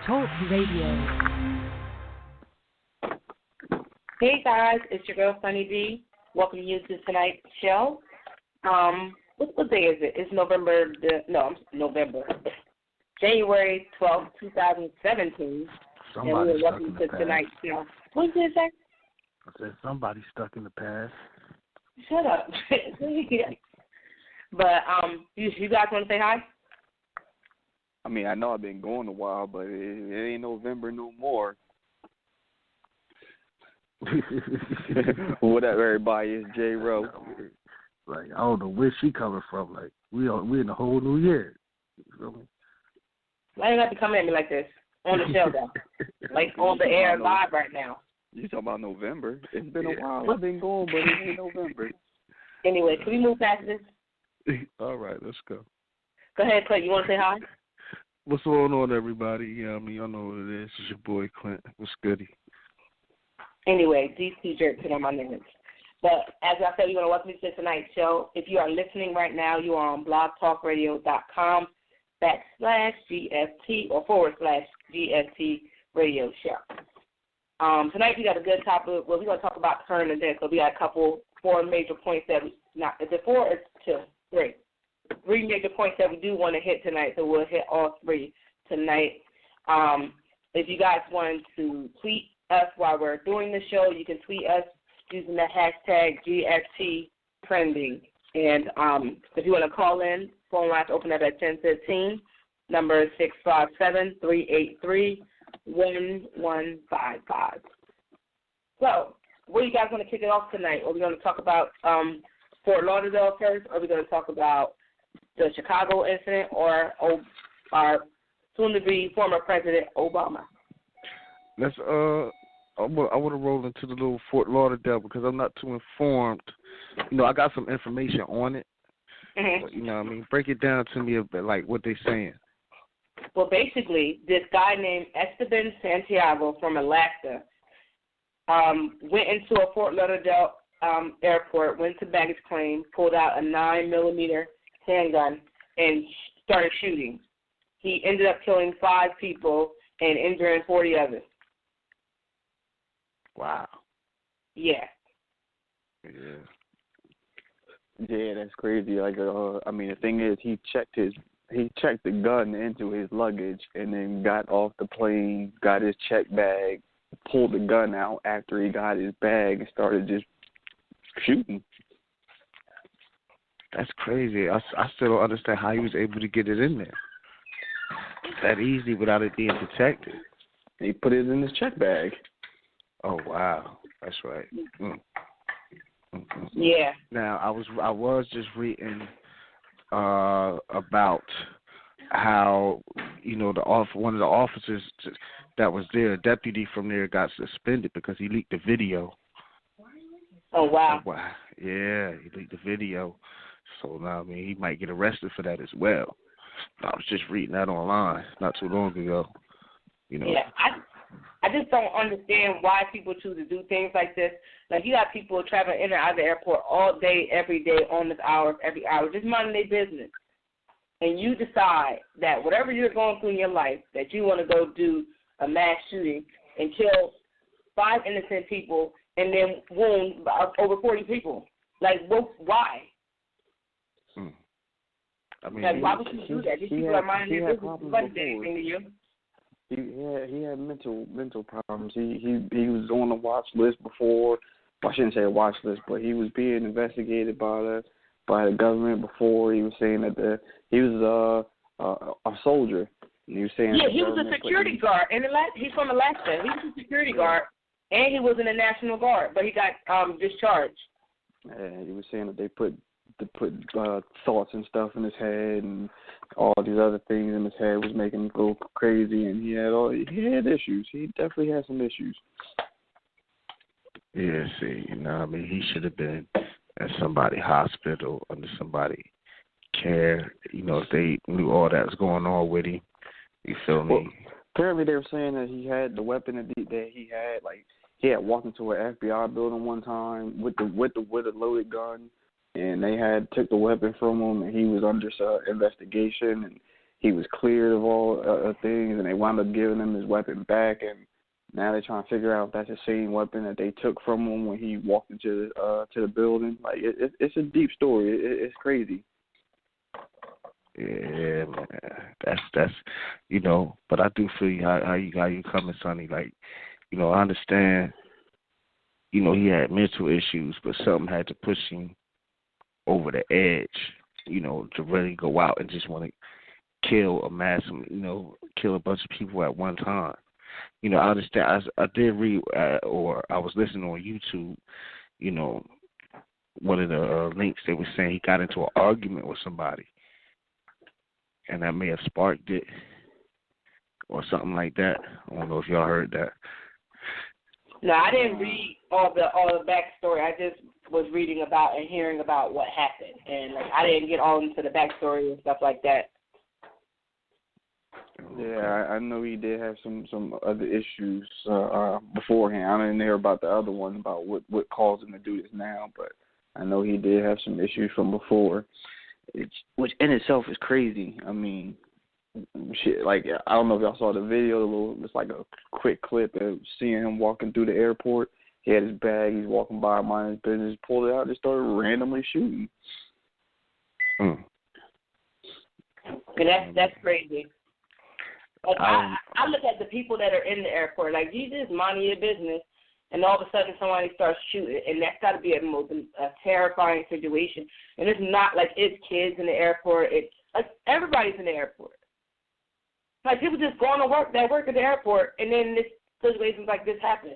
Talk Radio. Hey guys, it's your girl Sunny D. Welcome you to tonight's show. What day is it? It's November. January 12th, 2017. Somebody and we stuck welcome in the to past. tonight's show. What did you say? I said somebody stuck in the past. Shut up. But you guys want to say hi? I mean, I know I've been going a while, but it ain't November no more. What up, everybody? It's J. Rowe. Like, I don't know where she coming from. Like, we in a whole new year. You feel me? Why you have to come at me like this on the show, though? Like on the air live right now. You talking about November? It's been a while. I've been going, but it ain't November. Anyway, can we move past this? All right, let's go. Go ahead, Clint. You want to say hi? What's going on, everybody? Yeah, I mean, y'all know what it is. It's your boy, Clint. What's goody? Anyway, these two jerks hit on my nerves. But as I said, we're going to welcome you to tonight's show. If you are listening right now, you are on blogtalkradio.com/GFT or /GFT radio show. Tonight we got a good topic. Well, we're going to talk about current events. So we got four major points that we, not, is it four or two? Three. Three major points that we do want to hit tonight, so we'll hit all three tonight. If you guys want to tweet us while we're doing the show, you can tweet us using the hashtag GFTTrending. And if you want to call in, phone lines open up at 10:15. Number is 657-383-1155. So, where you guys want to kick it off tonight? Are we going to talk about Fort Lauderdale first, or are we going to talk about the Chicago incident, or our soon-to-be former President Obama? Let's I want to roll into the little Fort Lauderdale because I'm not too informed. You know, I got some information on it. Mm-hmm. But, you know what I mean? Break it down to me a bit, like what they're saying. Well, basically, this guy named Esteban Santiago from Alaska went into a Fort Lauderdale airport, went to baggage claim, pulled out a 9mm handgun, and started shooting. He ended up killing 5 people and injuring 40 others. Wow. Yeah. Yeah, that's crazy. Like, I mean, the thing is, he checked the gun into his luggage, and then got off the plane, got his check bag, pulled the gun out after he got his bag, and started just shooting. That's crazy. I still don't understand how he was able to get it in there that easy without it being detected. He put it in his check bag. Oh wow, that's right. Yeah. Now I was just reading about how, you know, one of the officers that was there, a deputy from there, got suspended because he leaked the video. Oh wow. Wow. Yeah, he leaked the video. So now, I mean, he might get arrested for that as well. I was just reading that online not too long ago. You know. Yeah, I just don't understand why people choose to do things like this. Like, you got people traveling in and out of the airport all day, every day, on this hour, every hour, just minding their business. And you decide that whatever you're going through in your life, that you want to go do a mass shooting and kill 5 innocent people and then wound over 40 people. Like, why? I mean, like, why would you do that? These people are minding their business. It's like anything to you. He had mental problems. He was on the watch list before. Well, I shouldn't say a watch list, but he was being investigated by the government before. He was saying that he was a soldier. And he was saying he was a security guard. He's from Alaska. He was a security guard, and he was in the National Guard, but he got discharged. And he was saying that they put thoughts and stuff in his head, and all these other things in his head was making him go crazy, and he had issues. He definitely had some issues. Yeah, see, you know, I mean, he should have been at somebody's hospital under somebody's care. You know, if they knew all that was going on with him. You feel me? Well, apparently they were saying that he had the weapon that he had. Like, he had walked into an FBI building one time with a loaded gun. And they took the weapon from him, and he was under investigation, and he was cleared of all things, and they wound up giving him his weapon back, and now they're trying to figure out if that's the same weapon that they took from him when he walked into to the building. Like it's a deep story. It's crazy. Yeah, man. That's but I do feel you how you coming, Sonny. Like, I understand. He had mental issues, but something had to push him over the edge. To really go out and just want to kill a kill a bunch of people at one time. I understand. I did read, or I was listening on YouTube. One of the links they were saying he got into an argument with somebody, and that may have sparked it, or something like that. I don't know if y'all heard that. No, I didn't read all the backstory. I just was reading about and hearing about what happened, and I didn't get all into the backstory and stuff like that. Yeah, I know he did have some other issues beforehand. I didn't hear about the other one, about what caused him to do this now, but I know he did have some issues from before, which in itself is crazy. I mean, shit, like, I don't know if y'all saw the video, it's like a quick clip of seeing him walking through the airport. He had his bag, he's walking by, minding his business, pulled it out, and just started randomly shooting. And that's crazy. Like, I look at the people that are in the airport, like, you just minding your business, and all of a sudden somebody starts shooting, and that's got to be a terrifying situation. And it's not like it's kids in the airport. It's like everybody's in the airport. Like, people just going to work at the airport, and then this situations like this happen.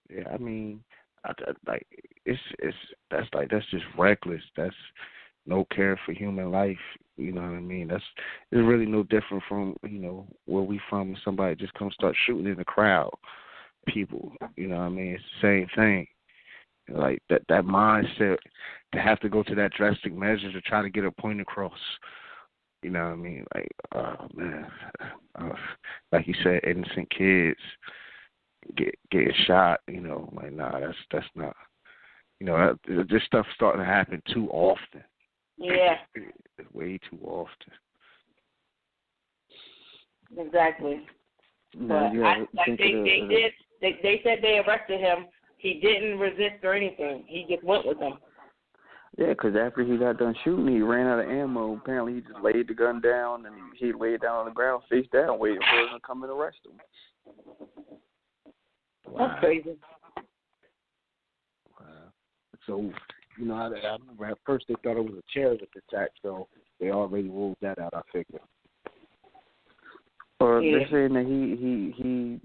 Yeah, I mean, that's just reckless. That's no care for human life. You know what I mean? It's really no different from where we from. Somebody just come start shooting in the crowd. People, you know what I mean? It's the same thing. Like that mindset to have to go to that drastic measure to try to get a point across. You know what I mean? Like, oh man, like you said, innocent kids getting shot. Like, nah, that's not. This stuff starting to happen too often. Yeah. Way too often. Exactly. But they said they arrested him. He didn't resist or anything. He just went with them. Yeah, because after he got done shooting, he ran out of ammo. Apparently, he just laid the gun down, and he laid down on the ground, face down, waiting for them to come and arrest him. Wow. That's crazy. Wow. So, I remember at first they thought it was a terrorist attack, so they already ruled that out, I figure. Or they're saying that he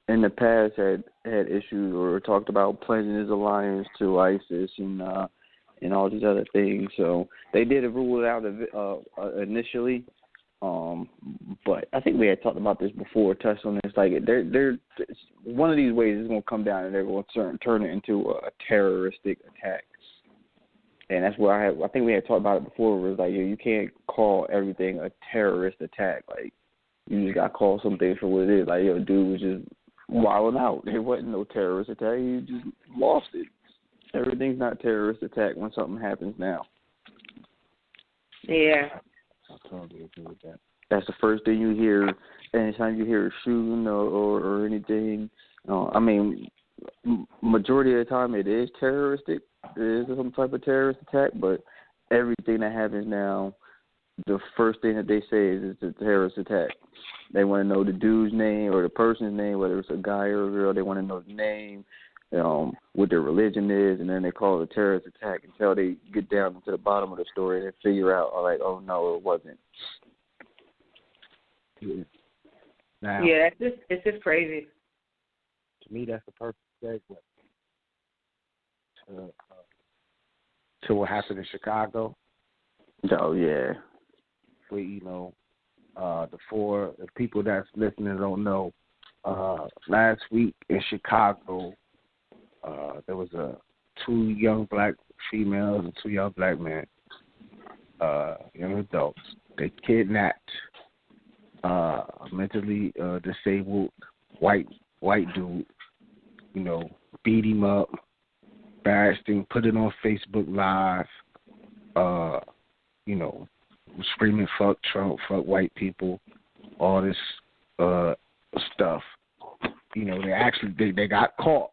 in the past had issues or talked about pledging his alliance to ISIS and all these other things. So they did rule it out initially. But I think we had talked about this before, touched on this. Like, they're one of these ways is going to come down, and they're going to turn it into a terroristic attack. And that's where I think we had talked about it before. Where it was like, you can't call everything a terrorist attack. Like, you just got to call some things for what it is. Like, dude was just wilding out. There wasn't no terrorist attack. You just lost it. Everything's not a terrorist attack when something happens now. Yeah. I totally agree with that. That's the first thing you hear anytime you hear a shooting or anything. I mean, majority of the time it is terroristic. It is some type of terrorist attack, but everything that happens now, the first thing that they say is it's a terrorist attack. They want to know the dude's name or the person's name, whether it's a guy or a girl. They want to know the name, what their religion is, and then they call it a terrorist attack until they get down to the bottom of the story and figure out, oh, no, it wasn't. Yeah. Now, yeah, it's just crazy. To me, that's the perfect segue to what happened in Chicago. Oh, yeah. Where, the people that's listening don't know, last week in Chicago, there was two young black females and two young black men, young adults. They kidnapped a mentally disabled white dude, beat him up, embarrassed him, put it on Facebook Live, screaming fuck Trump, fuck white people, all this stuff. You know, they got caught.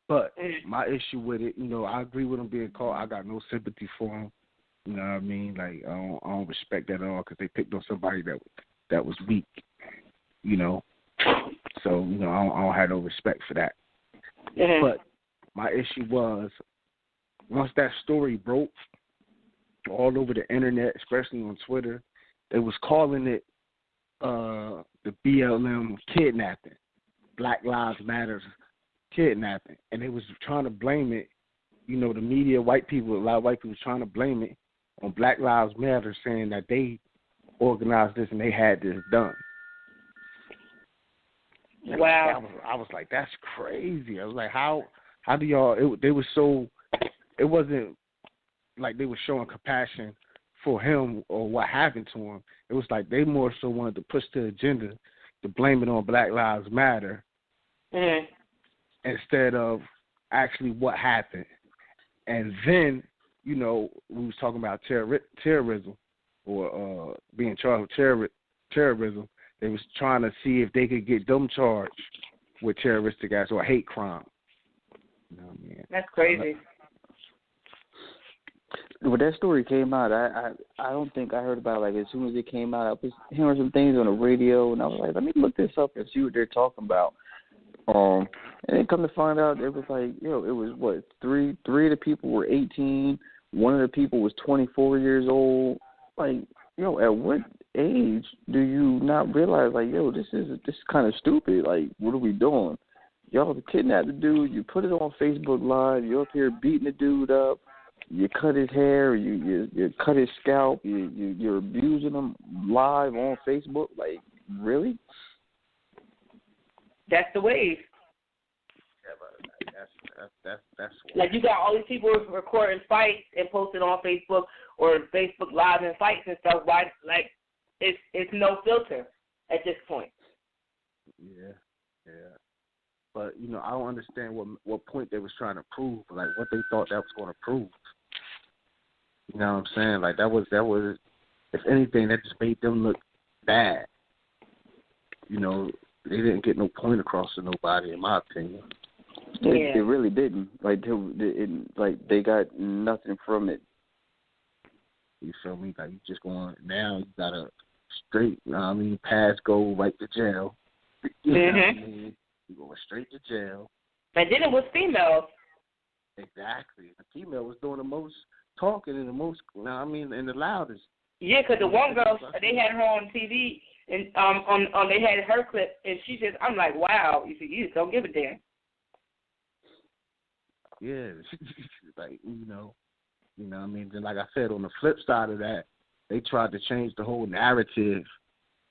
But my issue with it, you know, I agree with them being caught. I got no sympathy for them. You know what I mean? Like, I don't respect that at all because they picked on somebody that was weak, you know. So, you know, I don't have no respect for that. Mm-hmm. But my issue was, once that story broke all over the internet, especially on Twitter, they was calling it the BLM kidnapping, Black Lives Matter kidnapping. And they was trying to blame it, you know, the media, a lot of white people was trying to blame it on Black Lives Matter, saying that they organized this and they had this done. Wow. I was like, that's crazy. I was like, how do y'all, it wasn't like they were showing compassion for him or what happened to him. It was like they more so wanted to push the agenda to blame it on Black Lives Matter instead of actually what happened. And then, you know, we was talking about terrorism or being charged with terrorism. They was trying to see if they could get them charged with terroristic acts or hate crime. You know what I mean? That's crazy. When that story came out, I don't think I heard about it. Like, as soon as it came out, I was hearing some things on the radio, and I was like, let me look this up and see what they're talking about. And then come to find out, it was like, it was what, three of the people were 18, one of the people was 24 years old. Like, at what age do you not realize, like, this is kind of stupid. Like, what are we doing? Y'all kidnapped the dude, you put it on Facebook Live, you're up here beating the dude up, you cut his hair, you cut his scalp, you're abusing him live on Facebook. Like, really? That's the wave. Yeah, but that's like, you got all these people recording fights and posting on Facebook or Facebook Live and fights and stuff. Why? Like, it's no filter at this point. Yeah. But I don't understand what point they was trying to prove. Like, what they thought that was going to prove. You know what I'm saying? Like, that was. If anything, that just made them look bad. They didn't get no point across to nobody, in my opinion. They really didn't. Like, they got nothing from it. You feel me? Like, you just going now. You got a straight. Pass go right to jail. You know what I mean? You going straight to jail. And then it was females. Exactly. The female was doing the most talking and the most. And the loudest. Yeah, because the one girl, they had her on TV. And they had her clip, and she just, I'm like, wow, you just don't give a damn. Yeah, like, what I mean? Then, like I said, on the flip side of that, they tried to change the whole narrative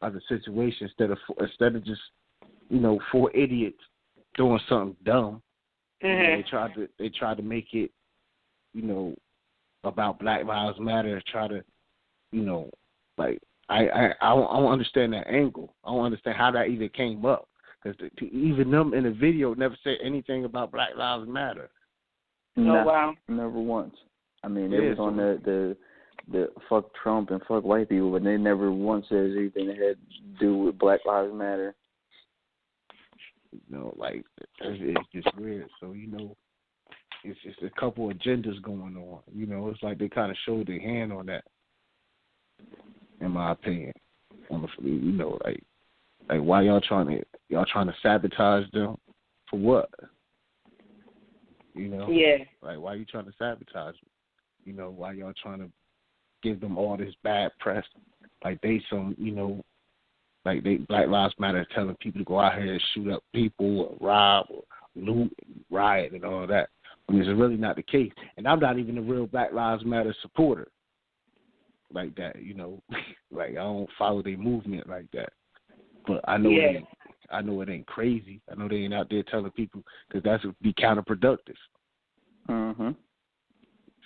of the situation instead of just, four idiots doing something dumb. They tried to make it, about Black Lives Matter. Try to, like. I don't understand that angle. I don't understand how that even came up. Because even them in the video never said anything about Black Lives Matter. Oh, wow. Never once. I mean, it was on the fuck Trump and fuck white people, but they never once says anything that had to do with Black Lives Matter. Like, it's just weird. So, it's just a couple agendas going on. It's like they kind of showed their hand on that. In my opinion, like why y'all trying to sabotage them for what? Yeah. Like, why you trying to sabotage them? Why y'all trying to give them all this bad press? Like they like they Black Lives Matter telling people to go out here and shoot up people or rob or loot, riot and all that. It's really not the case. And I'm not even a real Black Lives Matter supporter. Like that, like I don't follow their movement like that, but I know it ain't crazy. I know they ain't out there telling people because that would be counterproductive. Mm-hmm.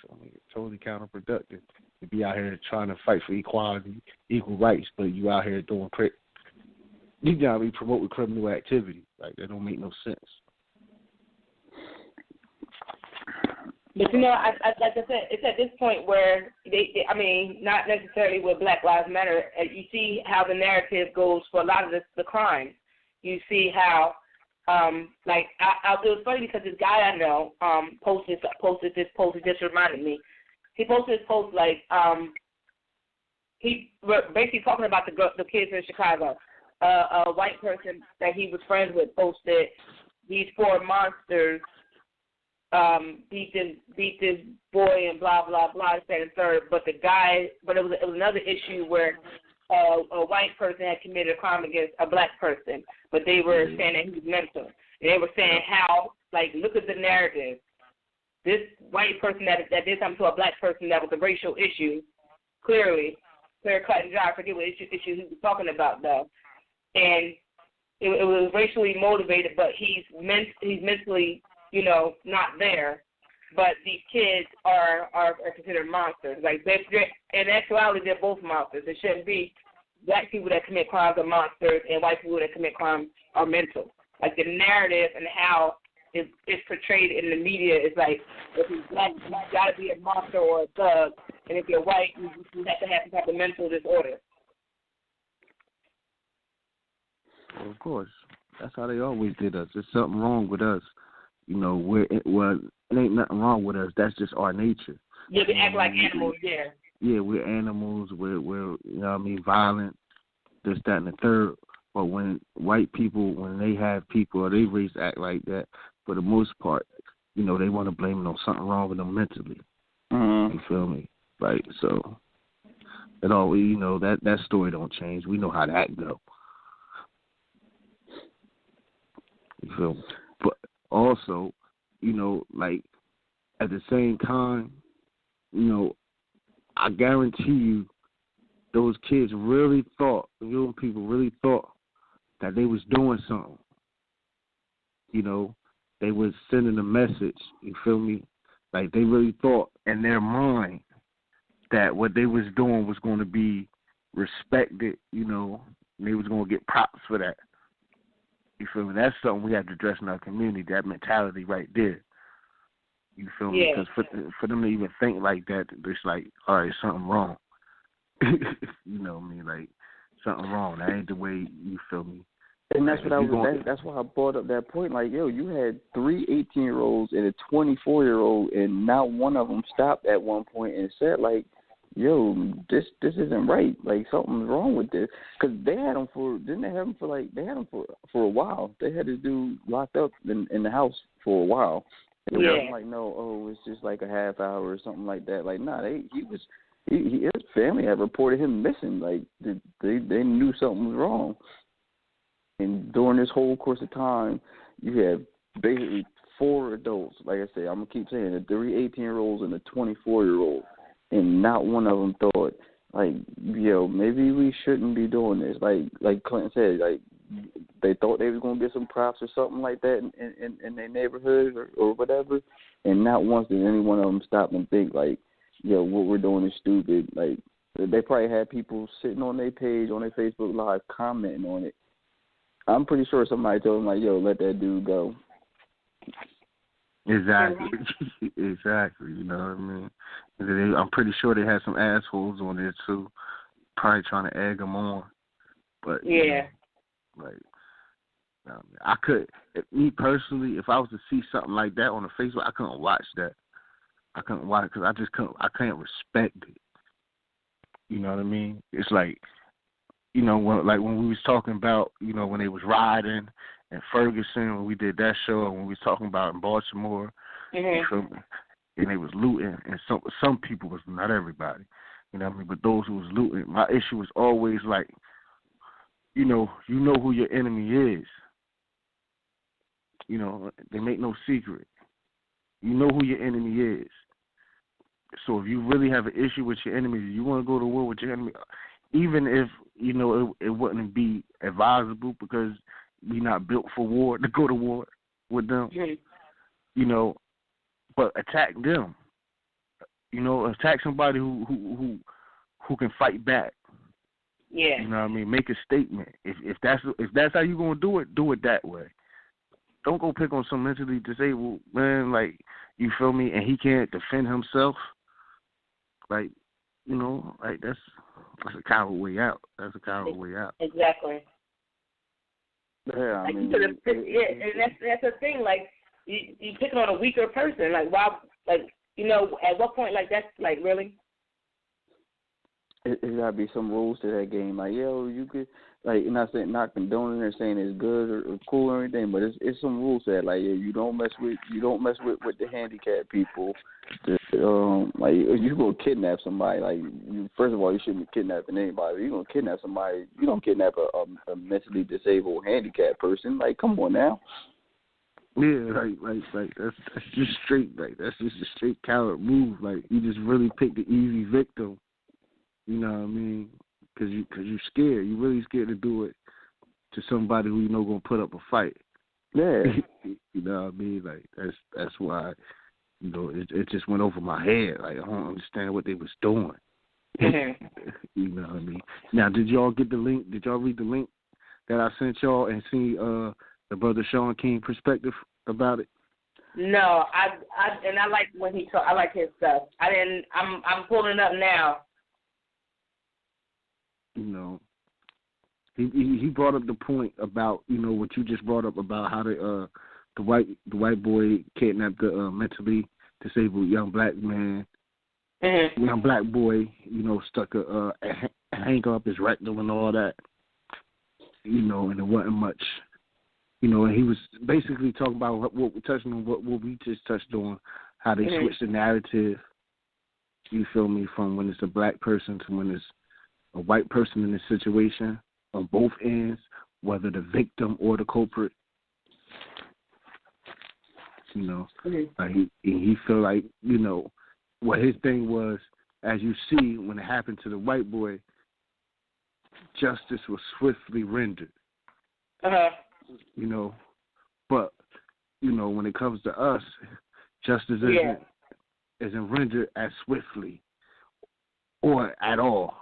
So it's totally counterproductive to be out here trying to fight for equality, equal rights, but you out here doing you gotta be promoting criminal activity. Like that don't make no sense. But like I said, it's at this point where I mean, not necessarily with Black Lives Matter. You see how the narrative goes for a lot of the crimes. You see how, it was funny because this guy I know posted this post. It just reminded me. He posted this post he basically talking about the kids in Chicago. A white person that he was friends with posted these 4 monsters beat this boy and blah blah blah, that and third. But it was another issue where a white person had committed a crime against a black person, but they were saying that he was mental. And they were saying how, look at the narrative. This white person that did something to a black person that was a racial issue, clear cut and dry. I forget what issue he was talking about though, and it was racially motivated, but he's mentally, not there. But these kids are considered monsters. In actuality, they're both monsters. It shouldn't be black people that commit crimes are monsters and white people that commit crimes are mental. The narrative and how it's portrayed in the media is if you're black, you got to be a monster or a thug, and if you're white, you have to have some type of mental disorder. Of course, that's how they always did us. There's something wrong with us. It ain't nothing wrong with us. That's just our nature. Yeah, we act like animals. Yeah. Yeah, we're animals. We're violent. This, that, and the third. But when white people, when they have people or they race act like that, for the most part, they want to blame it on something wrong with them mentally. Mm-hmm. You feel me? So it all, that story don't change. We know how that go. You feel me? But also, at the same time, I guarantee you, those kids really thought, the young people really thought that they was doing something. They was sending a message. You feel me? They really thought in their mind that what they was doing was going to be respected. And they was going to get props for that. You feel me? That's something we have to address in our community, that mentality right there. You feel me? Because for them to even think like that, it's all right, something wrong. You know what I mean? Something wrong. That ain't the way, you feel me? And that's that's why I brought up that point. You had 3 18-year-olds and a 24-year-old, and not one of them stopped at one point and said, this isn't right. Something's wrong with this. Because they had them they had them for a while. They had this dude locked up in the house for a while. And it wasn't it's just a half hour or something like that. His family had reported him missing. They knew something was wrong. And during this whole course of time, you have basically 4 adults. Like I said, I'm going to keep saying it, 3 18-year-olds and a 24-year-old. And not one of them thought, maybe we shouldn't be doing this. Like Clinton said, they thought they was going to get some props or something like that in their neighborhood or whatever. And not once did any one of them stop and think, what we're doing is stupid. They probably had people sitting on their page, on their Facebook Live, commenting on it. I'm pretty sure somebody told them, let that dude go. Exactly. Exactly. You know what I mean? I'm pretty sure they had some assholes on there, too, probably trying to egg them on. But, yeah. I could, me personally, if I was to see something like that on the Facebook, I couldn't watch that. I couldn't watch it because I can't respect it. You know what I mean? It's when we was talking about, when they was riding in Ferguson, when we did that show, and when we was talking about in Baltimore, and they was looting, and some people was, not everybody, but those who was looting, my issue was always you know who your enemy is. They make no secret. You know who your enemy is. So if you really have an issue with your enemy, you want to go to war with your enemy, even if, it wouldn't be advisable because we not built for war, to go to war with them, but attack them. Attack somebody who can fight back. Yeah. You know what I mean? Make a statement. If that's how you're going to do it that way. don't go pick on some mentally disabled man, like, you feel me, and he can't defend himself. Like, you know, like that's a coward way out. That's a coward way out. Exactly. Yeah, I mean, and that's the thing. Like, you picking on a weaker person. Like, why? Like, you know, at what point? Like, that's like really. It gotta be some rules to that game. Like, yo, you could, like, not condoning or saying it's good or cool or anything, but it's some rules to that. Like, yeah, you don't mess with the handicapped people. Like, if you go kidnap somebody, like, first of all, you shouldn't be kidnapping anybody. If you're gonna kidnap somebody, you don't kidnap a mentally disabled handicapped person. Like, come on now. Yeah, like that's just straight. Like, that's just a straight coward move. Like, you just really pick the easy victim. You know what I mean? Because you're scared. You're really scared to do it to somebody who you know gonna put up a fight. Yeah. You know what I mean? Like, that's why, you know, it just went over my head. Like, I don't understand what they was doing. You know what I mean? Now, did y'all get the link? Did y'all read the link that I sent y'all and see the brother Sean King perspective about it? No, I like when he talk. I like his stuff. I'm pulling it up now. You know, he brought up the point about, you know, what you just brought up about how the white boy kidnapped the mentally disabled young black man, young black boy. You know, stuck a hanger up his rectum and all that. You know, and it wasn't much. You know, and he was basically talking about what we just touched on, how they switched the narrative. You feel me? From when it's a black person to when it's a white person in this situation, on both ends, whether the victim or the culprit. You know, like he feel like, you know, what his thing was, as you see, when it happened to the white boy, justice was swiftly rendered. You know, but, you know, when it comes to us, justice isn't rendered as swiftly or at all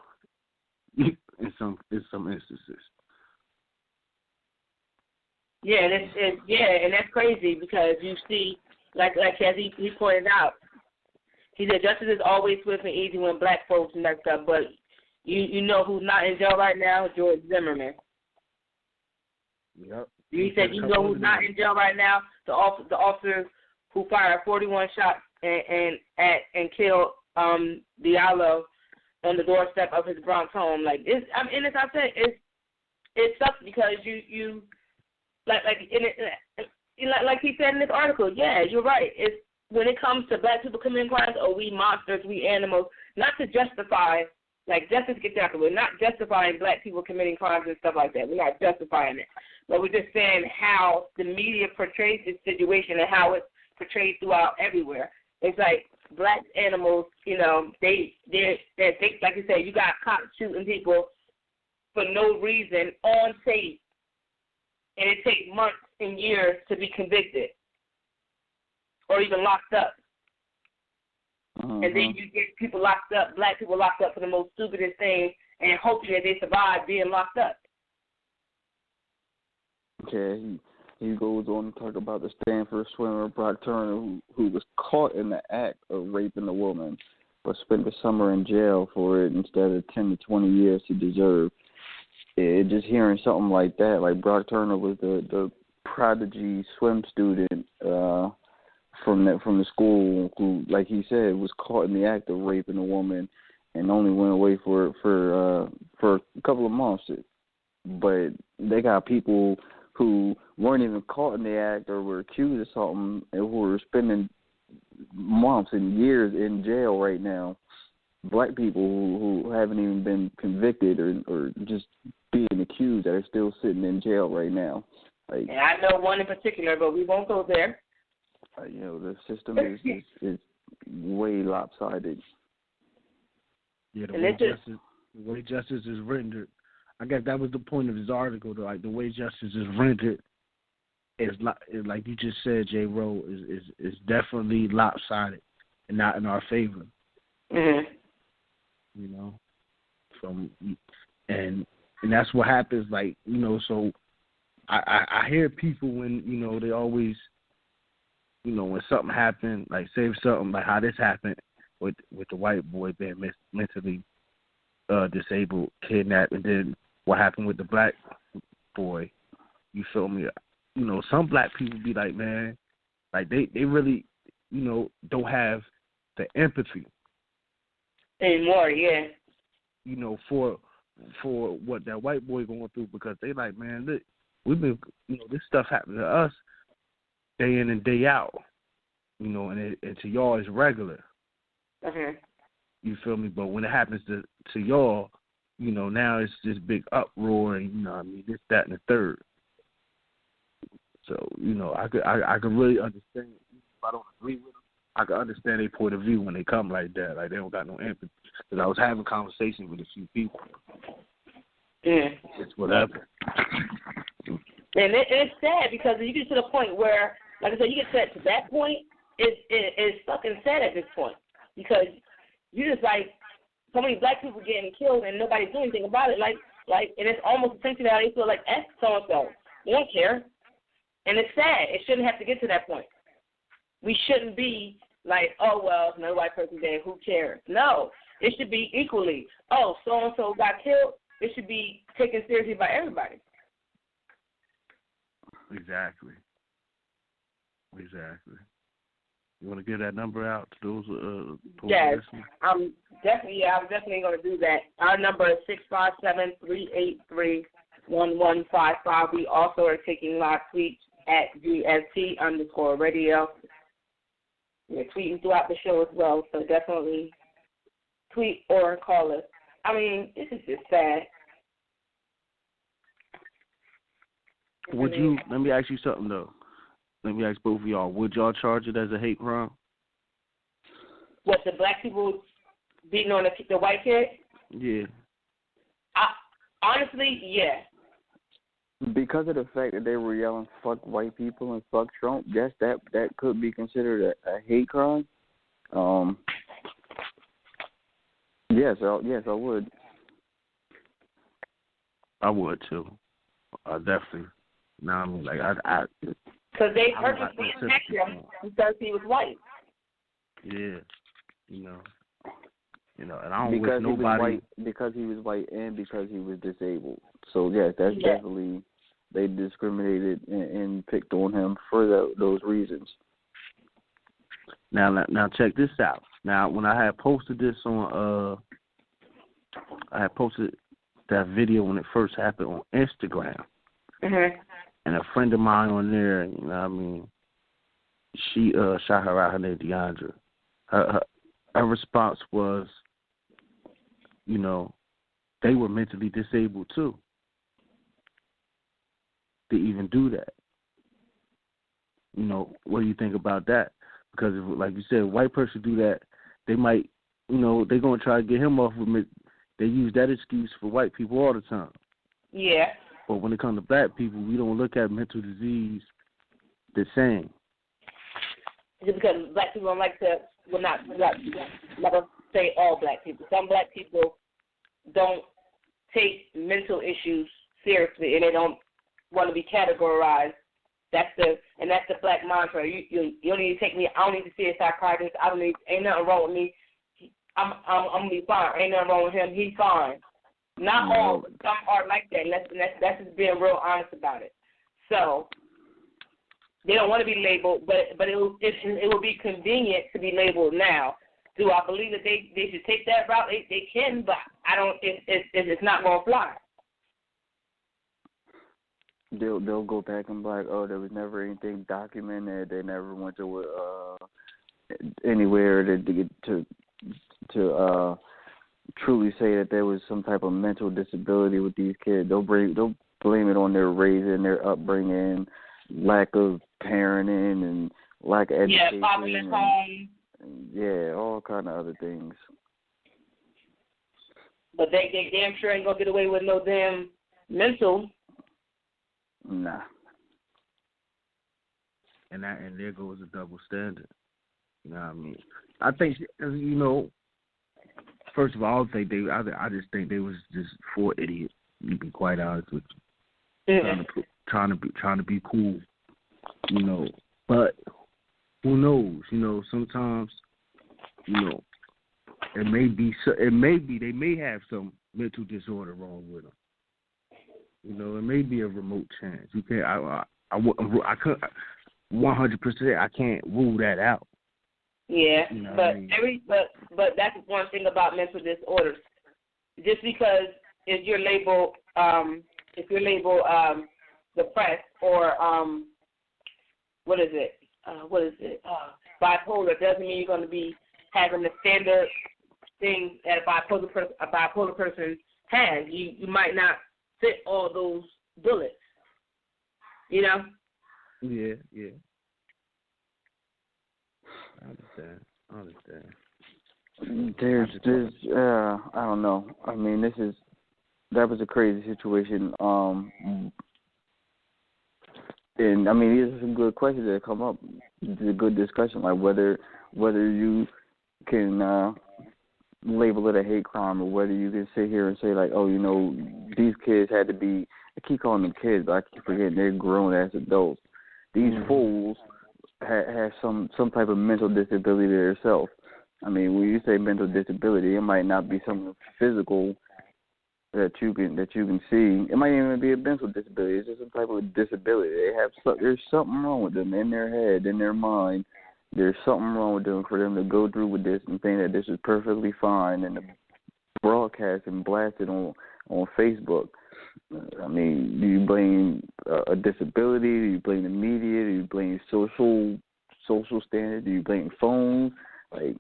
in some instances. Yeah, and that's crazy because you see, like as he pointed out, he said justice is always swift and easy when black folks mess up, but you know who's not in jail right now? George Zimmerman. Yep. He said, you know who's not in jail right now? The officer who fired 41 shots and killed Diallo on the doorstep of his Bronx home. Like, it's, I mean, as I said, it sucks because you like he said in this article. Yeah, you're right. It's when it comes to black people committing crimes, oh, we monsters, we animals. Not to justify, like, justice gets out. We're not justifying black people committing crimes and stuff like that. We're not justifying it. But we're just saying how the media portrays this situation and how it's portrayed throughout everywhere. It's like black animals, you know, they like you said, you got cops shooting people for no reason on tape, and it takes months and years to be convicted or even locked up. And then you get people locked up, black people locked up for the most stupidest things and hoping that they survive being locked up. Okay, he goes on to talk about the Stanford swimmer Brock Turner, who was caught in the act of raping a woman, but spent the summer in jail for it instead of 10 to 20 years he deserved. Just hearing something like that, like Brock Turner was the prodigy swim student from the school who, like he said, was caught in the act of raping a woman and only went away for a couple of months. But they got people who weren't even caught in the act or were accused of something and who were spending months and years in jail right now. Black people who haven't even been convicted or just being accused that are still sitting in jail right now. Like, and I know one in particular, but we won't go there. You know, the system is way lopsided. Yeah, the way justice is rendered. I guess that was the point of his article. Like, the way justice is rendered is like you just said, J. Rowe, is definitely lopsided and not in our favor. Mm-hmm. You know, and that's what happens. Like, you know, so I hear people when, they always, when something happened, like say something like how this happened with the white boy being mentally disabled, kidnapped, and then what happened with the black boy. You feel me? Some black people be like, man, like they really, don't have the empathy anymore. Yeah. For what that white boy going through, because they like, man, look, we've been, this stuff happened to us day in and day out, and to y'all it's regular. Okay. You feel me? But when it happens to y'all, now it's this big uproar, and this, that, and the third. So, I can really understand. If I don't agree with them, I can understand their point of view when they come like that. Like, they don't got no empathy. Because I was having conversations with a few people. Yeah. It's whatever. And it's sad because you get to the point where, like I said, you get to that point, it's fucking sad at this point. Because you just like, so many black people getting killed and nobody's doing anything about it. Like, and it's almost essentially how they feel like, so-and-so. They don't care. And it's sad. It shouldn't have to get to that point. We shouldn't be like, oh, well, if no white person dead, who cares? No. It should be equally. Oh, so-and-so got killed. It should be taken seriously by everybody. Exactly. You want to give that number out to those yes, listeners? I'm definitely going to do that. Our number is 657-383-1155. We also are taking live tweets at GST_radio. We're tweeting throughout the show as well, so definitely tweet or call us. I mean, this is just sad. Let me ask you something, though. Let me ask both of y'all. Would y'all charge it as a hate crime? What, the black people beating on the white kid? Yeah. Honestly, yeah. Because of the fact that they were yelling "fuck white people" and "fuck Trump," yes, that could be considered a hate crime. Yes, I would. I would too. Definitely. Now I mean, like I because they purposely attacked him because he was white. Yeah, and I don't because wish nobody because he was white and because he was disabled. So yes, that's definitely they discriminated and picked on him for those reasons. Now check this out. Now when I had posted this on I had posted that video when it first happened on Instagram. Mm-hmm. And a friend of mine on there, she shot her out. Her name Deandra. Her response was, they were mentally disabled too. To even do that. What do you think about that? Because, like you said, a white person do that, they might, they're going to try to get him off with. They use that excuse for white people all the time. Yeah. But when it comes to black people, we don't look at mental disease the same. Just because black people don't like to, well, not say all black people. Some black people don't take mental issues seriously, and they don't want to be categorized. That's the black mantra. You don't need to take me. I don't need to see a psychiatrist. Ain't nothing wrong with me. I'm gonna be fine. Ain't nothing wrong with him. He's fine. Not all, but some are like that. And that's just being real honest about it. So they don't want to be labeled, but it will be convenient to be labeled now. Do I believe that they should take that route? They can, but I don't. It's not gonna fly. They'll go back and be like, oh, there was never anything documented. They never went to anywhere to truly say that there was some type of mental disability with these kids. They'll blame it on their raising, their upbringing, lack of parenting, and lack of education. Yeah, populous home. Yeah, all kind of other things. But they damn sure ain't gonna get away with no damn mental. Nah. And there goes a double standard. You know what I mean? I think first of all, I just think they was just four idiots. To be quite honest with you, trying to be cool, But who knows? Sometimes, they may have some mental disorder wrong with them. It may be a remote chance. You can't. I couldn't 100%. I can't rule that out. Yeah, but that's one thing about mental disorders. Just because if you're labeled depressed or bipolar, doesn't mean you're going to be having the standard things that a bipolar person has. You might not fit all those bullets. Yeah. I understand. There's I don't know. I mean, that was a crazy situation. And I mean, these are some good questions that come up. It's a good discussion, like whether you can label it a hate crime, or whether you can sit here and say like, oh, these kids had to be. I keep calling them kids, but I keep forgetting they're grown as adults. These fools have some type of mental disability themselves. I mean, when you say mental disability, it might not be something physical that you can see. It might even be a mental disability. It's just some type of disability. There's something wrong with them in their head, in their mind. There's something wrong with them for them to go through with this and think that this is perfectly fine and to broadcast and blast it on Facebook. I mean, do you blame a disability? Do you blame the media? Do you blame social standards? Do you blame phones? There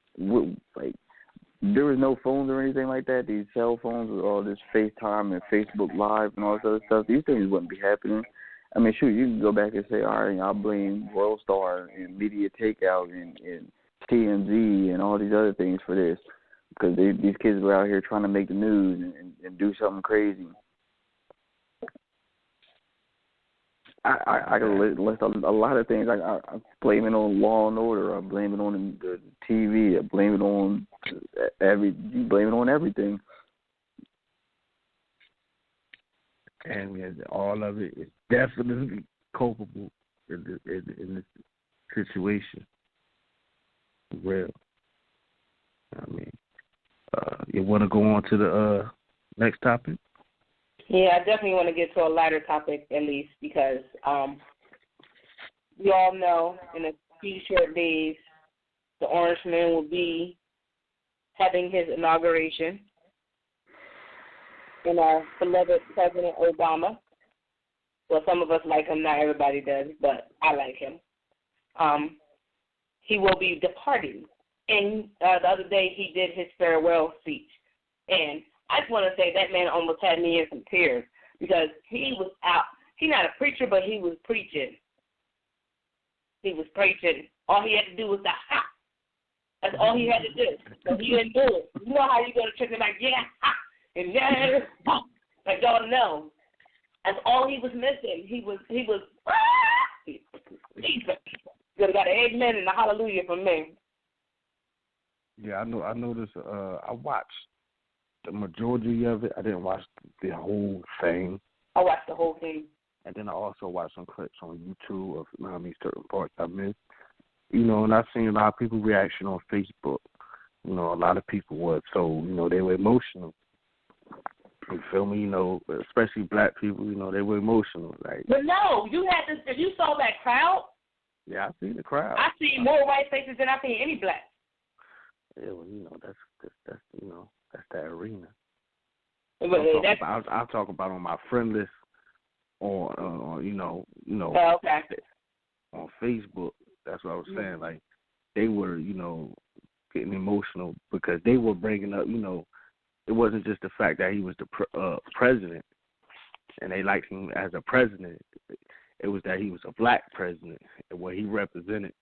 was no phones or anything like that. These cell phones with all this FaceTime and Facebook Live and all this other stuff, these things wouldn't be happening. I mean, shoot, you can go back and say, all right, I'll blame World Star and Media Takeout and TMZ and all these other things for this, because these kids were out here trying to make the news and do something crazy. I can list a lot of things. I blame it on Law and Order. I blame it on the TV. I blame it on you blame it on everything. And all of it is definitely culpable in this situation. Real. I mean, you want to go on to the next topic? Yeah, I definitely want to get to a lighter topic at least, because we all know in a few short days the Orange Man will be having his inauguration. And our beloved President Obama. Well, some of us like him, not everybody does, but I like him. He will be departing. And the other day he did his farewell speech. And I just want to say that man almost had me in some tears, because he was out. He's not a preacher, but he was preaching. He was preaching. All he had to do was the ha. That's all he had to do. So he didn't do it. You know how you go to church and like, yeah, ha. And yeah, like y'all know, that's all he was missing. He was. Could have got an amen and a hallelujah from me. Yeah, I noticed. I watched the majority of it. I didn't watch the whole thing. I watched the whole thing. And then I also watched some clips on YouTube of certain parts I missed. And I've seen a lot of people's reaction on Facebook. A lot of people were so, they were emotional. You feel me? Especially black people, they were emotional. Like, but no, you had to. If you saw that crowd. Yeah, I seen the crowd. I seen more white faces than I seen any black. Yeah, well, that's that arena. I'll talk about on my friend list, or okay. on Facebook. That's what I was saying. Like, they were, getting emotional because they were bringing up, it wasn't just the fact that he was the president and they liked him as a president. It was that he was a black president and what he represented.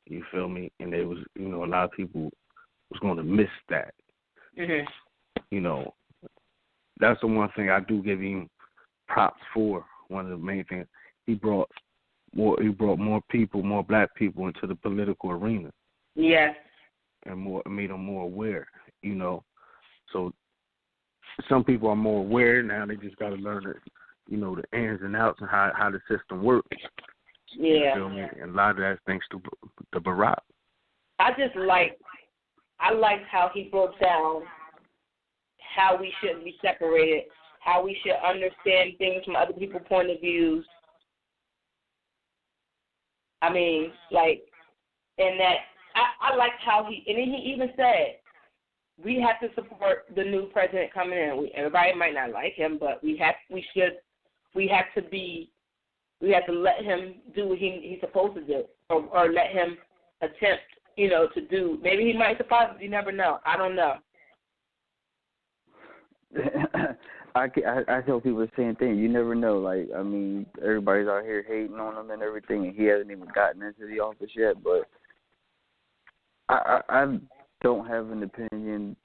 You feel me? And there was, a lot of people was going to miss that. Mm-hmm. That's the one thing I do give him props for. One of the main things, he brought more people, more black people into the political arena. Yes. And made them more aware, So some people are more aware now. They just got to learn you know, the ins and outs and how the system works. Yeah. You feel me? And a lot of that's thanks to Barrack. I like how he broke down how we shouldn't be separated, how we should understand things from other people's point of views. I mean, like, and that I liked how he even said we have to support the new president coming in. Everybody might not like him, but we have to let him do what he's supposed to do, or let him attempt, you know, to do. Maybe he might surprise us. You never know. I don't know. I tell people the same thing. You never know. Like, I mean, everybody's out here hating on him and everything, and he hasn't even gotten into the office yet. But I don't have an opinion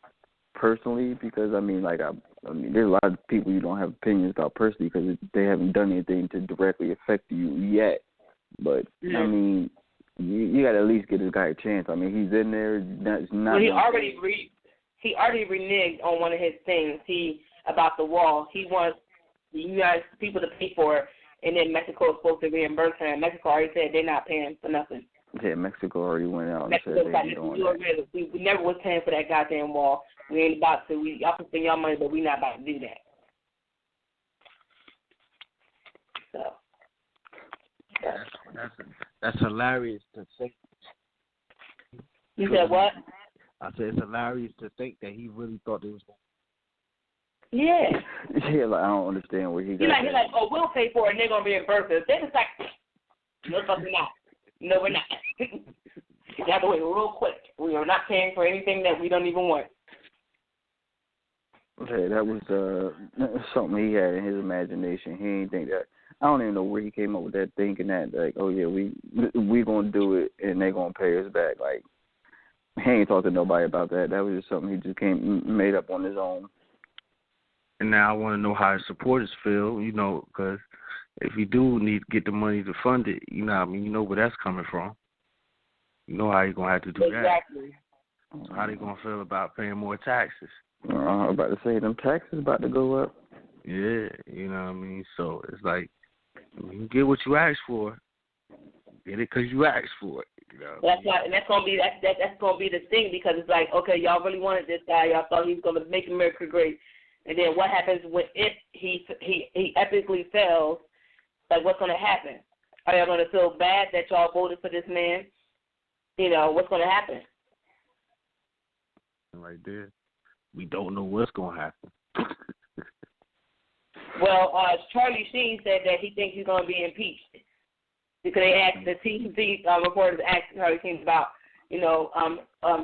personally because, I mean, like, I mean, there's a lot of people you don't have opinions about personally because they haven't done anything to directly affect you yet. But, I mean, you got to at least give this guy a chance. I mean, he's in there. Well, he already reneged on one of his things. About the wall. He wants the U.S. people to pay for it, and then Mexico is supposed to reimburse him. Mexico already said they're not paying for nothing. Yeah, Mexico already went out Mexico and said they ain't doing that. We never was paying for that goddamn wall. We ain't about to. Y'all can spend your money, but we not about to do that. So that's hilarious to think. You said what? I said it's hilarious to think that he really thought they was going. Yeah. Yeah, like, I don't understand where he got He's like, oh, we'll pay for it, and they're going to reimburse us. Then it's like, no, we're not. No, we're not. You have to wait real quick. We are not paying for anything that we don't even want. Okay, that was something he had in his imagination. He didn't think that. I don't even know where he came up with that thinking that, like, oh, yeah, we going to do it, and they're going to pay us back. Like, he ain't talked to nobody about that. That was just something he just made up on his own. And now I want to know how his supporters feel, you know, because if you do need to get the money to fund it, you know what I mean, you know where that's coming from. You know how you're going to have to do exactly. that. How they going to feel about paying more taxes. I'm about to say, them taxes about to go up. Yeah, you know what I mean? So it's like, you get what you asked for. Get it because you asked for it. You know that's why, and that's gonna be the thing, because it's like, okay, y'all really wanted this guy, y'all thought he was gonna make America great. And then what happens if he epically fails? Like, what's going to happen? Are y'all going to feel bad that y'all voted for this man? You know, what's going to happen? Right there. We don't know what's going to happen. Well, Charlie Sheen said that he thinks he's going to be impeached because they asked the TMZ reporters asked Charlie Sheen about, you know,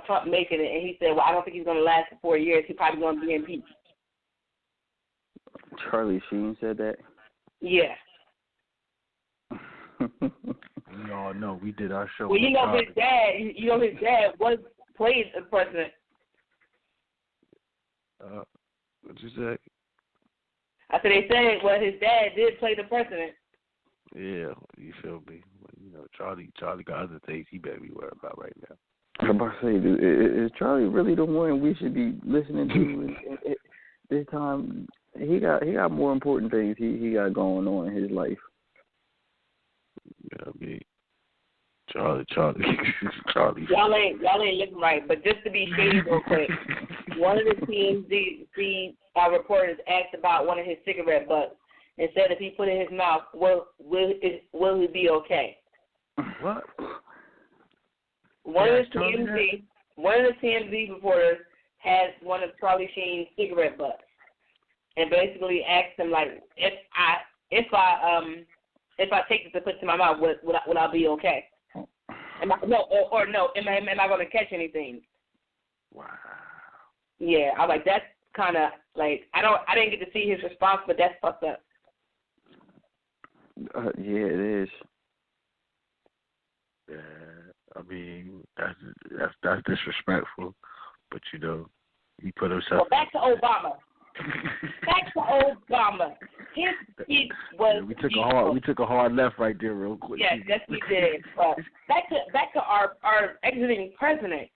Trump making it, and he said, well, I don't think he's going to last for 4 years. He's probably going to be impeached. Charlie Sheen said that? Yeah. We all know. We did our show. Well, his dad played the president. What'd you say? I said they said, well, his dad did play the president. Yeah, you feel me? You know, Charlie got other things he better be worried about right now. I'm about to say, is Charlie really the one we should be listening to this time? He got more important things he got going on in his life. Yeah, I mean, Charlie. Y'all ain't looking right. But just to be shady real quick, one of the TMZ reporters asked about one of his cigarette butts and said if he put it in his mouth, will he be okay? What? One of the TMZ reporters has one of Charlie Sheen's cigarette butts, and basically asked him, like, if I take this and put it in my mouth, would I be okay? Am I going to catch anything? Wow. Yeah, I like that's kind of like I didn't get to see his response, but that's fucked up. Yeah, it is. Yeah, I mean that's disrespectful, but you know he put himself. Well, back to Obama. His speech was. Yeah, we took a hard left right there, real quick. Yes, we did. But back to our exiting president.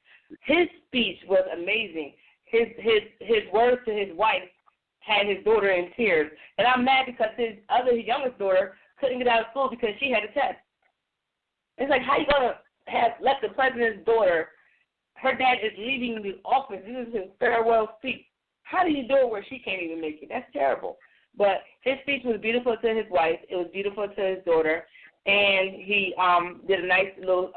His speech was amazing. His words to his wife had his daughter in tears. And I'm mad because his youngest daughter couldn't get out of school because she had a test. It's like, how you going to let the president's daughter, her dad is leaving the office, this is his farewell speech. How do you do it where she can't even make it? That's terrible. But his speech was beautiful to his wife. It was beautiful to his daughter. And he did a nice little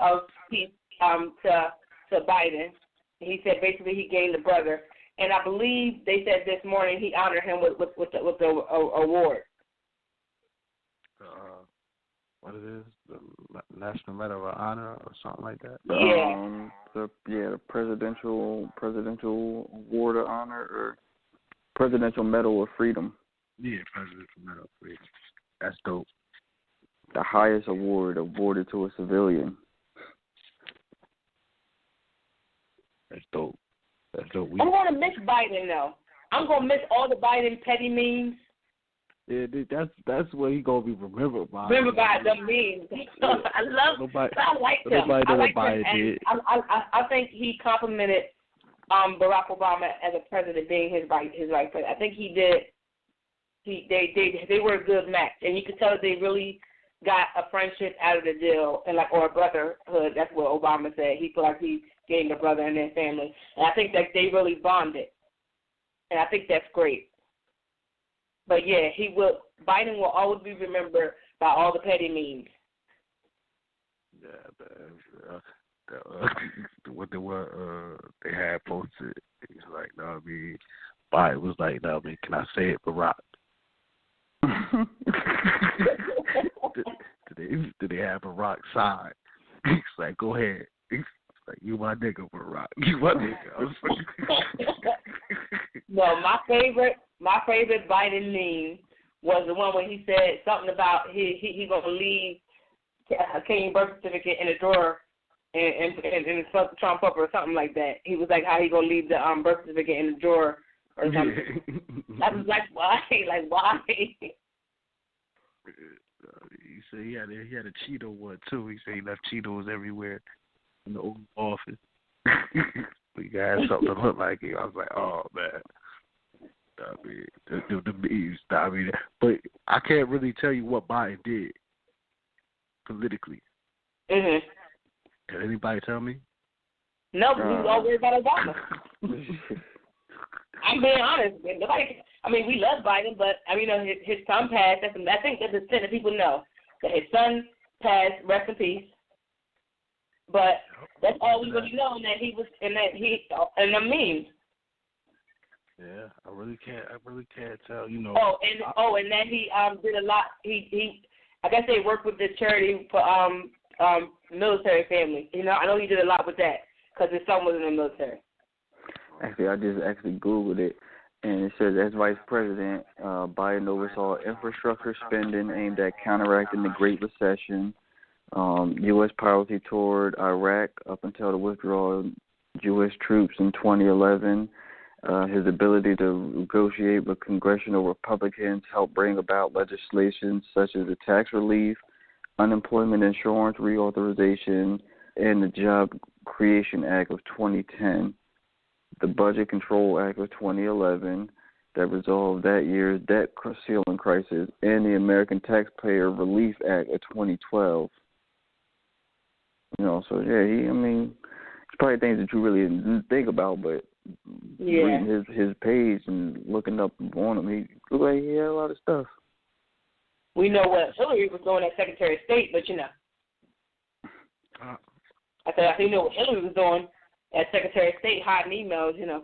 speech to Biden. He said basically he gained the brother. And I believe they said this morning he honored him with the award. What it is, the National Medal of Honor or something like that. Yeah. The presidential award of honor or presidential medal of freedom. Yeah, presidential medal of freedom. That's dope. The highest award awarded to a civilian. That's dope. That's dope. I'm going to miss Biden, though. I'm going to miss all the Biden petty memes. Yeah, that's what he gonna be remembered by. Remember by the memes. I like him. I think he complimented Barack Obama as a president, being his vice president. I think he did. They were a good match, and you could tell they really got a friendship out of the deal, or a brotherhood. That's what Obama said. He felt like he gained a brother in their family, and I think that they really bonded, and I think that's great. But yeah, Biden will always be remembered by all the petty memes. Yeah, what they had posted. He's like, no, I mean, Biden was like, no, I mean, can I say it, Barrack? Did they have Barrack side? He's like, go ahead. He's like, you my nigga, Barrack. You my nigga. No, my favorite Biden meme was the one where he said something about he gonna leave Kane's birth certificate in a drawer and fuck Trump up or something like that. He was like, how he gonna leave the birth certificate in the drawer or something. I was like, why? Like, why? He said he had a Cheeto one too. He said he left Cheetos everywhere in the old office. We got something to look like it. I was like, oh man. I mean, the memes. I mean, but I can't really tell you what Biden did politically. Mhm. Can anybody tell me? No, but we was all worried about Obama. I'm being honest. We love Biden, but his son passed. I think that's the thing that people know, that his son passed. Rest in peace. But that's all we really know, and the memes. Yeah, I really can't tell. And then he did a lot. I guess they worked with the charity for military families. I know he did a lot with that because his son was in the military. Actually, I just Googled it, and it says as vice president, Biden oversaw infrastructure spending aimed at counteracting the Great Recession. U.S. policy toward Iraq up until the withdrawal of Jewish troops in 2011. His ability to negotiate with congressional Republicans helped bring about legislation such as the Tax Relief, Unemployment Insurance Reauthorization, and the Job Creation Act of 2010, the Budget Control Act of 2011 that resolved that year's debt ceiling crisis, and the American Taxpayer Relief Act of 2012. So yeah, it's probably things that you really didn't think about, but reading his page and looking up on him, he looked like he had a lot of stuff. We know what Hillary was doing as Secretary of State, but I said we know what Hillary was doing as Secretary of State, hiding emails. Yeah,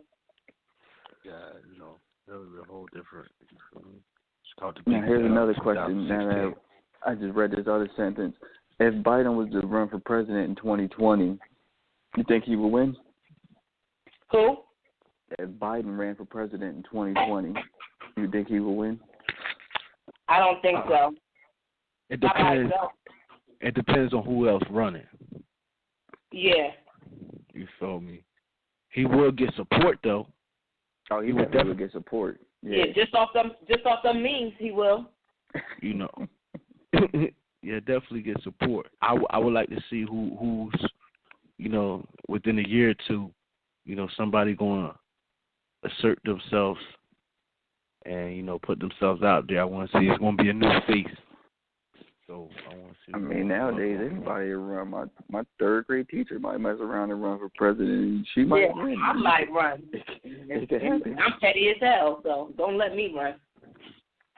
that was a whole different. Now here's another question. Now I just read this other sentence. If Biden was to run for president in 2020, you think he would win? Who? If Biden ran for president in 2020, you think he will win? I don't think so. It depends. It depends on who else running. Yeah. You feel me? He will get support though. Oh, he would definitely get support. Yeah, just off them memes, he will. Yeah, definitely get support. I would like to see who's within a year or two, somebody going to assert themselves and, you know, put themselves out there. I want to see it's going to be a new face. So I want to see. I mean, nowadays anybody around my third grade teacher might mess around and run for president. And she might win. I might run. I'm petty as hell, so don't let me run.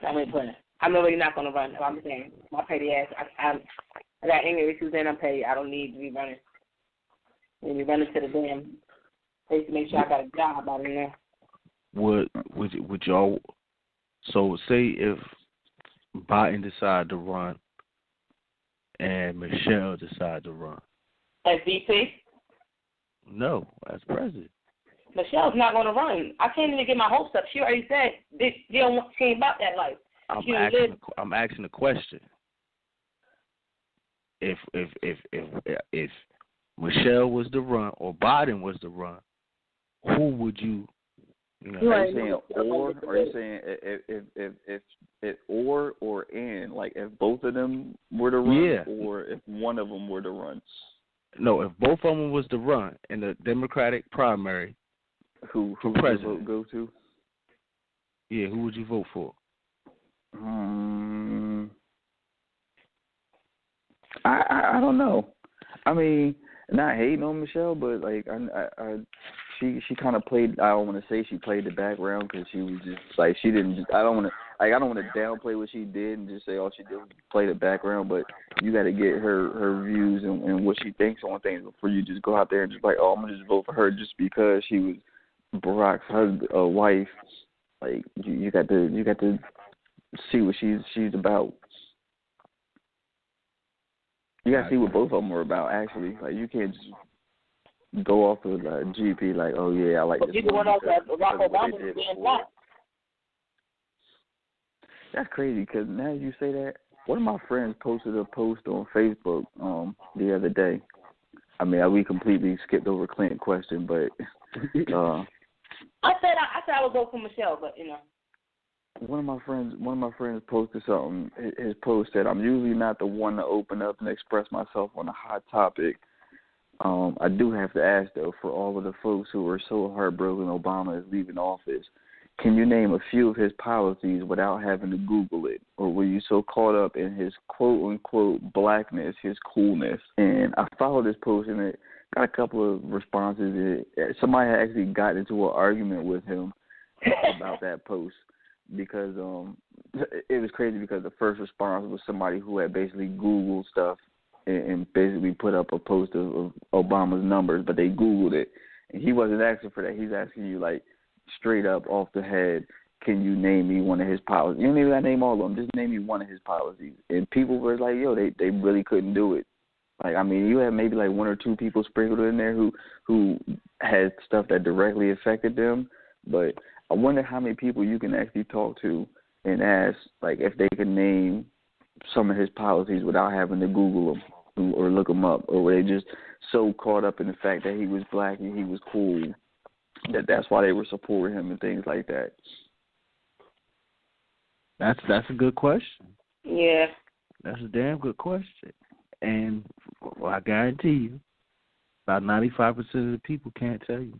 I mean, I'm really not going to run. I'm saying my petty ass. I got anger issues and I'm petty. I don't need to be running. I need to be running to the damn place to make sure I got a job out in there. Would y'all? So say if Biden decided to run and Michelle decided to run. As VP? No, as president. Michelle's not going to run. I can't even get my hopes up. She already said she ain't about that life. I'm asking a question. If Michelle was to run or Biden was to run, who would you? Are you saying or? Are you saying if or and? Like if both of them were to run, or if one of them were to run? No, if both of them was to run in the Democratic primary, who president would go to? Yeah, who would you vote for? I don't know. I mean, not hating on Michelle, but like she kind of played. I don't want to say she played the background because she was just like she didn't. I don't want to downplay what she did and just say all she did was play the background. But you got to get her views and what she thinks on things before you just go out there and just like, oh, I'm gonna just vote for her just because she was Barack's wife. Like you got to see what she's about. You got to see what both of them are about. Actually, like you can't just go off of GP like, oh yeah, I like this. People went off that Barack Obama was being black. That's crazy because now you say that, one of my friends posted a post on Facebook the other day. I mean, we completely skipped over Clinton question, but I said I would go for Michelle, but you know. One of my friends posted something. His post said, "I'm usually not the one to open up and express myself on a hot topic. I do have to ask though, for all of the folks who are so heartbroken Obama is leaving office, can you name a few of his policies without having to Google it? Or were you so caught up in his quote-unquote blackness, his coolness?" And I followed this post, and it got a couple of responses. Somebody had actually gotten into an argument with him about that post because it was crazy because the first response was somebody who had basically Googled stuff and basically put up a post of Obama's numbers, but they Googled it. And he wasn't asking for that. He's asking you, like, straight up off the head, can you name me one of his policies? You don't even got to name all of them. Just name me one of his policies. And people were like, yo, they really couldn't do it. Like, I mean, you had maybe like one or two people sprinkled in there who had stuff that directly affected them. But I wonder how many people you can actually talk to and ask, like, if they can name some of his policies without having to Google them or look them up, or were they just so caught up in the fact that he was black and he was cool that's why they were supporting him and things like that. That's a good question. Yeah. That's a damn good question. And I guarantee you, about 95% of the people can't tell you.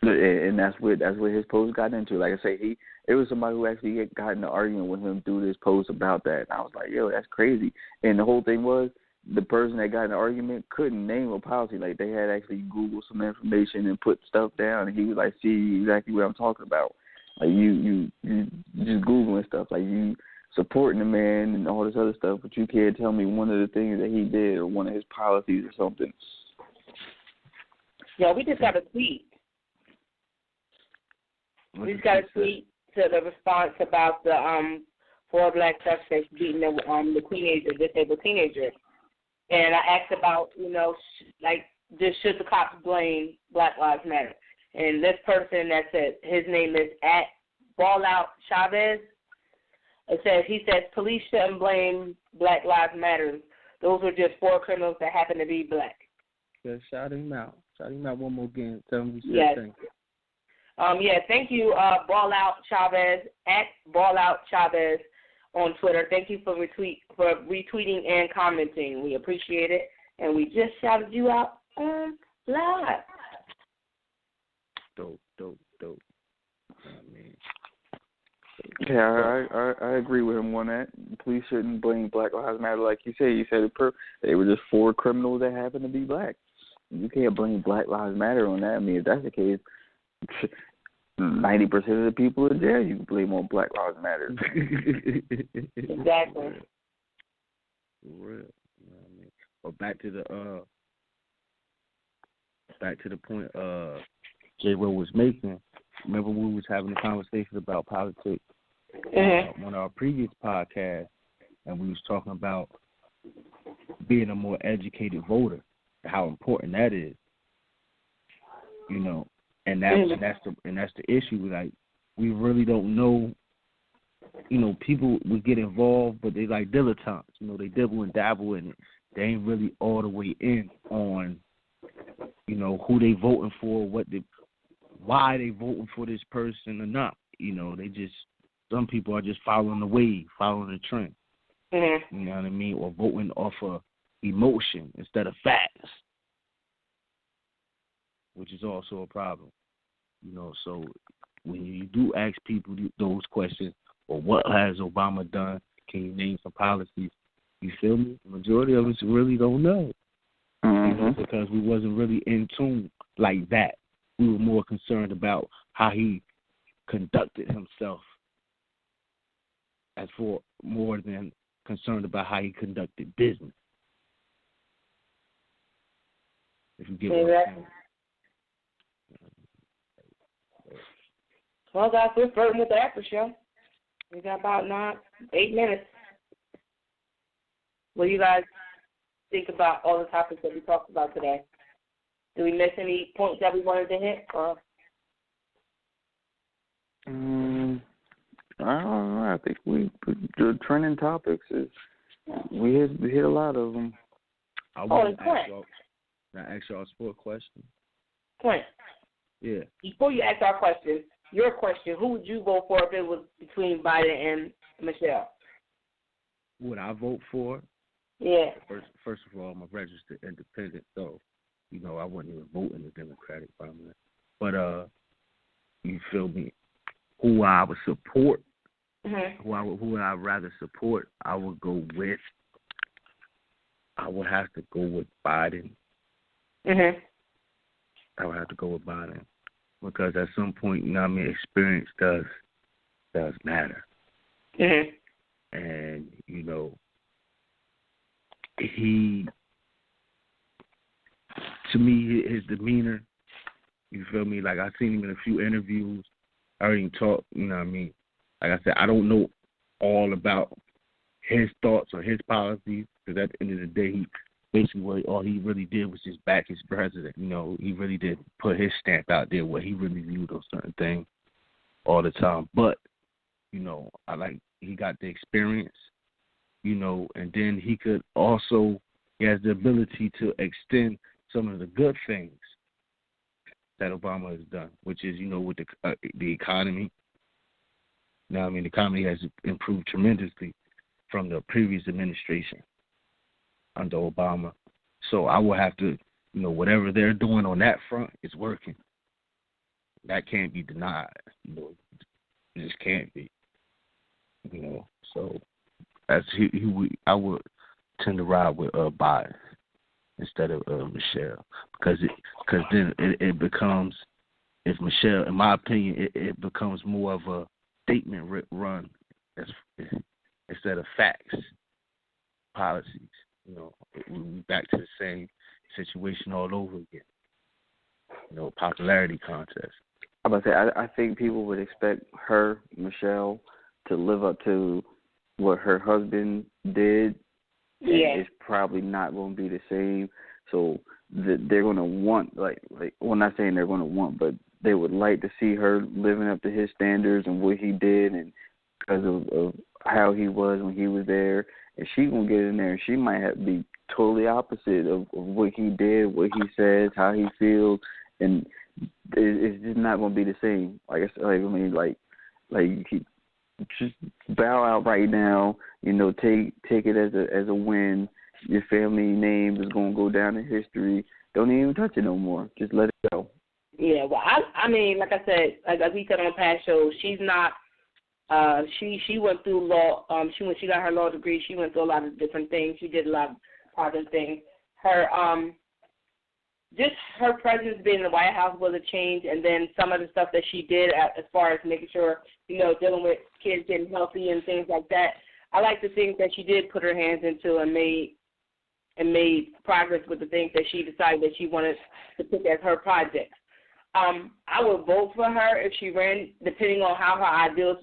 And that's what his post got into. Like I say, it was somebody who actually got in an argument with him through this post about that. And I was like, yo, that's crazy. And the whole thing was, the person that got in the argument couldn't name a policy. Like, they had actually Googled some information and put stuff down, and he was like, see exactly what I'm talking about. Like, you just Googling stuff. Like, you supporting the man and all this other stuff, but you can't tell me one of the things that he did or one of his policies or something. Yeah, we just got a tweet. We just got a tweet to the response about the 4 black suspects beating the disabled teenager. And I asked about, should the cops blame Black Lives Matter? And this person that said, his name is @BalloutChavez. He says police shouldn't blame Black Lives Matter. Those are just 4 criminals that happen to be black. Yeah, shout him out. Shout him out one more again. Tell him we said yes. Thank you. Thank you, BalloutChavez, @BalloutChavez on Twitter. Thank you for retweeting and commenting. We appreciate it. And we just shouted you out on live. Dope. I mean, Yeah, I agree with him on that. Police shouldn't blame Black Lives Matter, like you said. You said they were just 4 criminals that happened to be black. You can't blame Black Lives Matter on that. I mean, if that's the case, 90% of the people in jail you can blame on Black Lives Matter. Exactly. Real. You know what I mean? But back to the point J-Ro was making. Remember we was having a conversation about politics on our previous podcast, and we was talking about being a more educated voter, how important that is. You know, and that's the issue. Like, we really don't know. You know, people would get involved, but they like dilettantes. You know, they dibble and dabble in it. They ain't really all the way in on, you know, who they voting for, why they voting for this person or not. You know, some people are just following the wave, following the trend. Mm-hmm. You know what I mean? Or voting off of emotion instead of facts, which is also a problem. You know, so when you do ask people those questions, or what has Obama done, can you name some policies? You feel me? The majority of us really don't know. Mm-hmm. Because we wasn't really in tune like that. We were more concerned about how he conducted himself, as for more than concerned about how he conducted business. If you get what I'm saying. Well, guys, we're flirting with the after show. We got about 8 minutes. What do you guys think about all the topics that we talked about today? Did we miss any points that we wanted to hit? Or? I don't know. I think the trending topics we hit a lot of them. I want to ask y'all a sport question. Point. Yeah. Before you ask our question, your question, who would you vote for if it was between Biden and Michelle? Would I vote for? Yeah. First of all, I'm a registered independent, so, you know, I wouldn't even vote in the Democratic primary. But, you feel me? Who I would support, who would I rather support, I would have to go with Biden. Mm-hmm. I would have to go with Biden. Because at some point, you know what I mean, experience does matter. Mm-hmm. And, you know, he, to me, his demeanor, you feel me? Like, I've seen him in a few interviews. I heard him talk, you know what I mean? Like I said, I don't know all about his thoughts or his policies, because at the end of the day, he basically all he really did was just back his president. You know, he really did put his stamp out there, what he really viewed on certain things all the time. But, you know, he got the experience, you know, and then he has the ability to extend some of the good things that Obama has done, which is, you know, with the economy. Now, I mean, the economy has improved tremendously from the previous administration under Obama. So I will have to, you know, whatever they're doing on that front is working. That can't be denied. You know, it just can't be. You know, so that's I would tend to ride with Biden instead of Michelle, because then it becomes, if Michelle, in my opinion, it becomes more of a statement run instead of facts, policies. You know, we're back to the same situation all over again. You know, popularity contest. I'm about to say, I think people would expect her, Michelle, to live up to what her husband did. Yeah. And it's probably not going to be the same. So they're going to want, well, not saying they're going to want, but they would like to see her living up to his standards and what he did, and because of how he was when he was there. And she's going to get in there, and she might have to be totally opposite of what he did, what he says, how he feels, and it's just not going to be the same. Like I said, you just bow out right now. You know, take it as a win. Your family name is going to go down in history. Don't even touch it no more. Just let it go. Yeah, well, I mean, like I said, like we said on past shows, she's not She went through law. She got her law degree. She went through a lot of different things. She did a lot of positive things. Her just her presence being in the White House was a change, and then some of the stuff that she did as far as making sure, dealing with kids getting healthy and things like that. I like the things that she did put her hands into and made progress with the things that she decided that she wanted to pick as her projects. I would vote for her if she ran, depending on how her ideals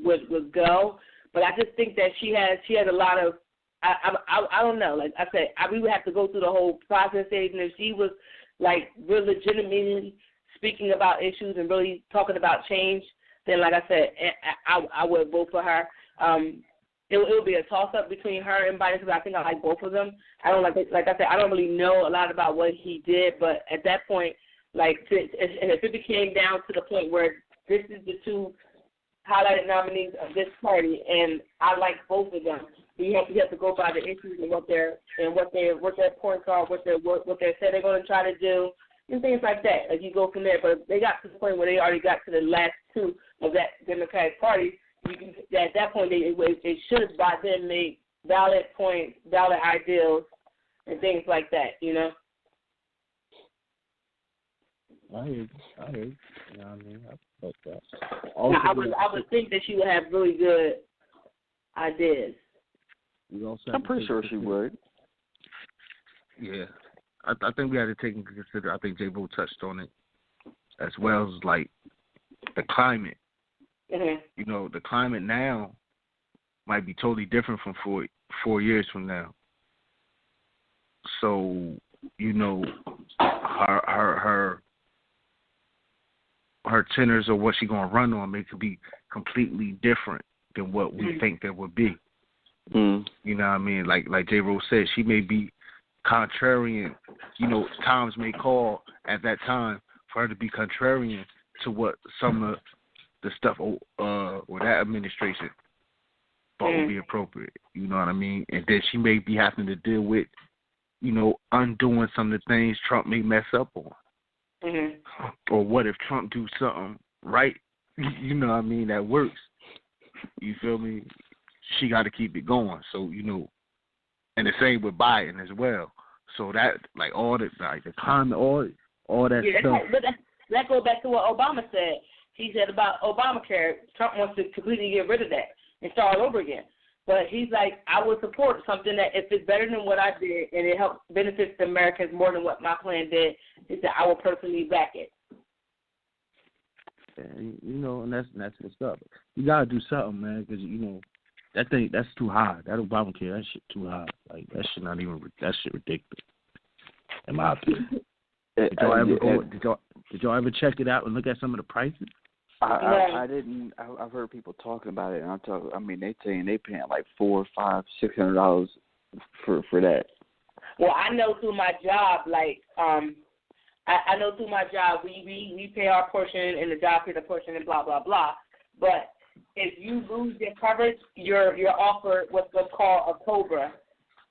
would go. But I just think that she has a lot of, I don't know. Like I said, we would have to go through the whole process stage, and if she was like really legitimately speaking about issues and really talking about change, then like I said, I would vote for her. It would be a toss-up between her and Biden because I think I like both of them. I don't like I said, I don't really know a lot about what he did, but at that point, if it became down to the point where this is the two highlighted nominees of this party, and I like both of them, you have to go by the issues and what their points are, what they said they're going to try to do, and things like that. Like you go from there, but they got to the point where they already got to the last two of that Democratic Party. At that point, they should have by then made valid points, valid ideals, and things like that. I hear you. You know what I mean? I thought that. I would think that she would have really good ideas. I'm pretty sure she would. Yeah. I think we had to take into consideration, I think J-Bo touched on it, as well as, the climate. Mm-hmm. The climate now might be totally different from 4 years from now. So, her tenors or what she's gonna run on may could be completely different than what we think that would be. Mm. You know what I mean? Like J. Rose said, she may be contrarian. Times may call at that time for her to be contrarian to what some of the stuff with that administration thought would be appropriate. You know what I mean? And then she may be having to deal with, undoing some of the things Trump may mess up on. Mm-hmm. Or what if Trump do something right, that works. You feel me? She got to keep it going. So, and the same with Biden as well. So that, all the climate, all that stuff. That goes back to what Obama said. He said about Obamacare, Trump wants to completely get rid of that and start all over again. But he's like, I would support something that if it's better than what I did and it helps benefits the Americans more than what my plan did, he said I will personally back it. And, and that's what's up. You gotta do something, man, because that's too high. That Obamacare, that shit too high. That shit that shit ridiculous. In my opinion. Did y'all ever check it out and look at some of the prices? I didn't. I've heard people talking about it, and they saying they paying $400, $500, $600 for that. Well, I know through my job, I know through my job, we pay our portion and the job pays a portion and blah blah blah. But if you lose your coverage, you're offered what's called a COBRA,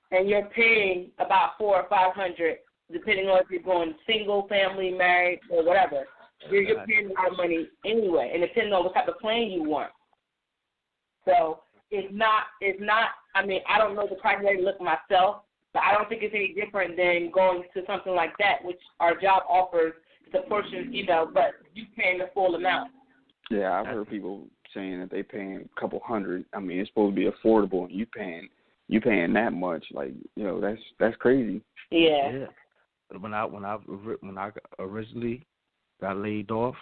and you're paying about $400 or $500, depending on if you're going single, family, married, or whatever. You're paying a lot of money anyway, and depending on what type of plan you want. So it's not. I don't know the price. I didn't look myself, but I don't think it's any different than going to something like that, which our job offers the portion, but you paying the full amount. Yeah, I've heard people saying that they paying a couple hundred. It's supposed to be affordable, and you paying that much. That's crazy. Yeah. But when I originally got laid off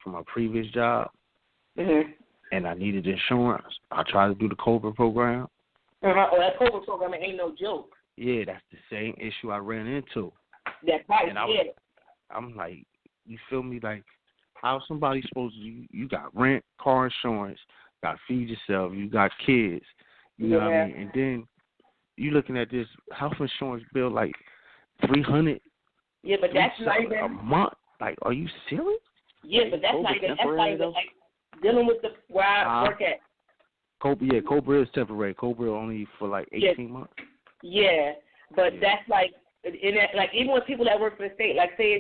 from my previous job, and I needed insurance, I tried to do the COBRA program. Oh, that COBRA program ain't no joke. Yeah, that's the same issue I ran into. That's right. I'm like, you feel me? How somebody supposed to? You got rent, car insurance, got to feed yourself, you got kids, you know what I mean? And then you looking at this health insurance bill $300. Yeah, but that's not even a month. Are you serious? Yeah, but that's not even dealing with where I work at. COBRA is temporary. COBRA only for 18 months. Yeah, but that's even with people that work for the state, say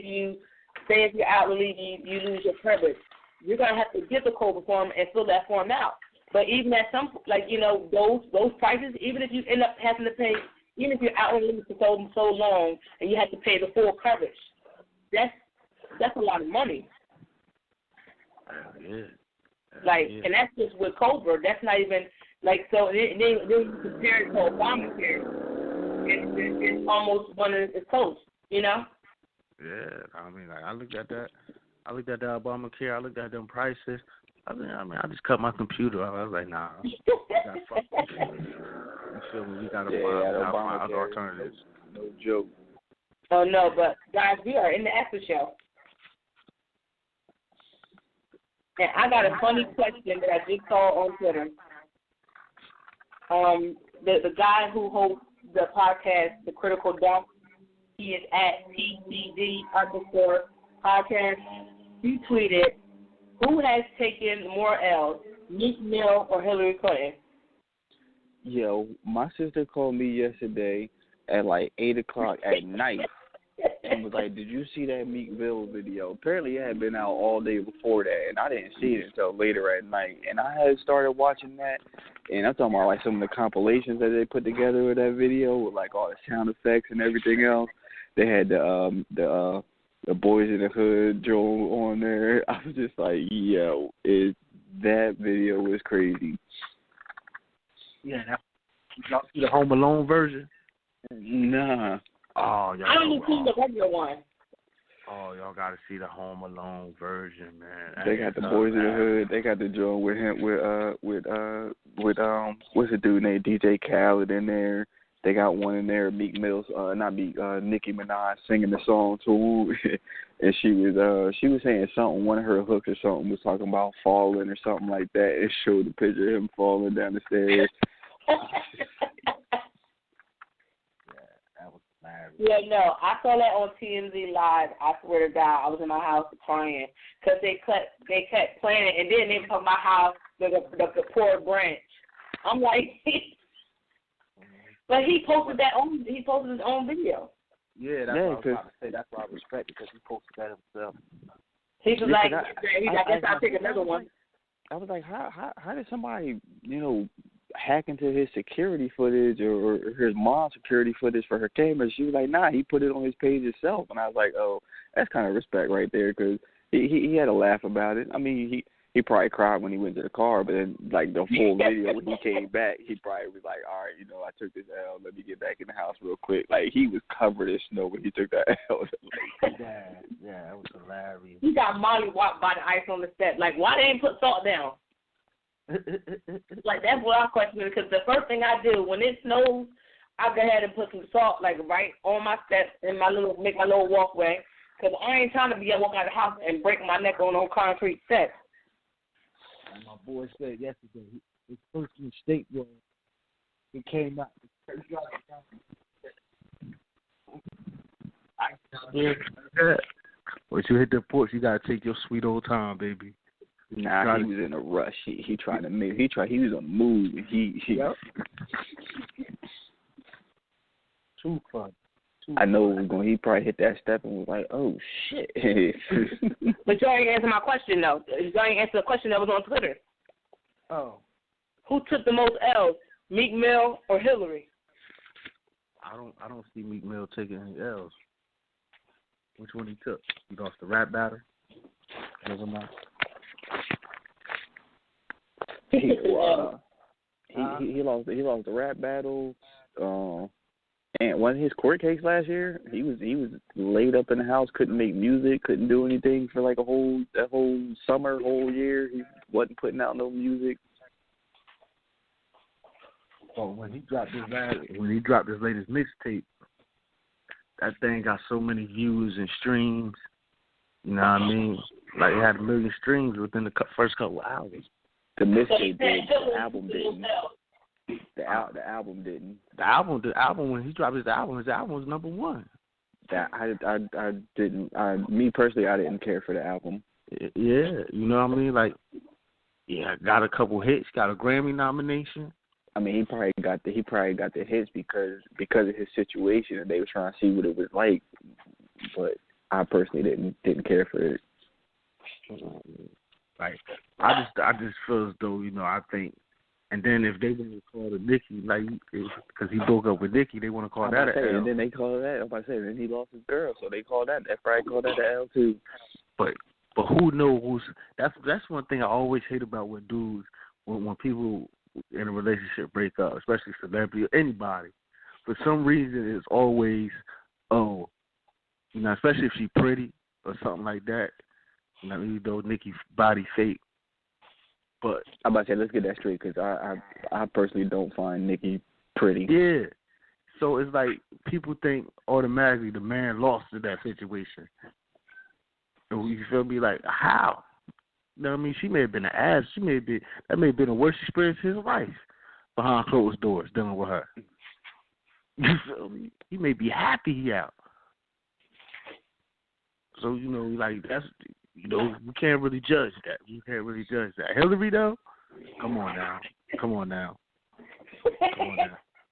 if you're out relief, you lose your coverage. you're going to have to get the COVID form and fill that form out. But even at some, like, you know, those prices, even if you end up having to pay, even if you're out on leave for so long and you have to pay the full coverage, that's a lot of money. Yeah. And that's just with Cobra. That's not even, like, so then you compare it to Obamacare. It's almost one of its close, you know? Yeah, I mean, like, I looked at the Obamacare. I looked at them prices. I just cut my computer off. I was like, nah. You feel me? We gotta find other alternatives. No joke. Oh no, but guys, we are in the after show, and I got a funny question that I just saw on Twitter. The guy who hosts the podcast, The Critical Dump, he is at PCD_podcast. He tweeted, "Who has taken more L's, Meek Mill or Hillary Clinton?" Yo, my sister called me yesterday at like 8 o'clock at night and was like, "Did you see that Meek Mill video?" Apparently it had been out all day before that, and I didn't see it until later at night. And I had started watching that, and I'm talking about like some of the compilations that they put together with that video with like all the sound effects and everything else. They had the Boys in the Hood Joel on there. I was just like, yo, that video was crazy. Yeah, y'all see the Home Alone version? Nah. Oh, y'all. I don't even see the regular one. Oh, y'all got to see the Home Alone version, man. They got the Boys in the Hood. They got the joint with him with what's the dude named DJ Khaled in there. They got one in there, Nicki Minaj singing the song too, and she was saying something. One of her hooks or something was talking about falling or something like that. It showed the picture of him falling down the stairs. Yeah, no, I saw that on TMZ Live. I swear to God, I was in my house crying because they kept playing it, and then they put my house the poor branch. I'm like. But he posted his own video. Yeah, that's what I was about to say. That's why I respect it, because he posted that himself. He was like, I guess I'll take another one. I was like, how did somebody, hack into his security footage or his mom's security footage for her camera? She was like, nah, he put it on his page himself. And I was like, oh, that's kind of respect right there, because he had a laugh about it. I mean, he probably cried when he went to the car, but then, like, the full video, when he came back, he probably was like, all right, I took this L. Let me get back in the house real quick. Like, he was covered in snow when he took that L. Yeah, that was hilarious. He got mollywopped by the ice on the step. Like, why they ain't put salt down? Like, that's what I question, because the first thing I do, when it snows, I go ahead and put some salt, like, right on my steps and make my little walkway, because I ain't trying to be walking out of the house and break my neck on concrete steps. And my boy said yesterday, his first mistake was he came out. Once you hit the porch, you gotta take your sweet old time, baby. Nah, he was in a rush. He tried to move. He was on the move. And he Yep. Too fun. I know it was going. He probably hit that step and was like, "Oh shit!" But you ain't answer my question though. You ain't answer the question that was on Twitter. Oh. Who took the most L's, Meek Mill or Hillary? I don't see Meek Mill taking any L's. Which one he took? He lost the rap battle. Never mind. He lost the rap battle. And one of his court case last year, he was laid up in the house, couldn't make music, couldn't do anything for like that whole summer, whole year. He wasn't putting out no music. Oh, when he dropped his latest mixtape, that thing got so many views and streams. You know what I mean? Like, it had 1 million streams within the first couple hours. The mixtape did, the album didn't. The album didn't. The album when he dropped his album was #1. That I didn't. Me personally, I didn't care for the album. Yeah, you know what I mean? Like, yeah, got a couple hits, got a Grammy nomination. I mean, he probably got the hits because of his situation, and they were trying to see what it was like. But I personally didn't care for it. Like, I just feel as though, you know, I think, and then if they want to call it Nikki, like, because he broke up with Nikki, they want to call that an L. And then they call that. I'm about to say, then he lost his girl, so they call that. They probably call that an L too. But who knows? That's one thing I always hate about with dudes when people in a relationship break up, especially celebrity or anybody. For some reason, it's always, oh, you know, especially if she's pretty or something like that. You know, even though Nikki's body fake. But I'm about to say, let's get that straight, because I personally don't find Nikki pretty. Yeah. So it's like people think automatically the man lost in that situation. You feel me? Like, how? You know what I mean? She may have been an ass. That may have been the worst experience of his life behind closed doors dealing with her. You feel me? He may be happy he out. So, you know, like, that's, you know, we can't really judge that. Hillary, though? Come on now.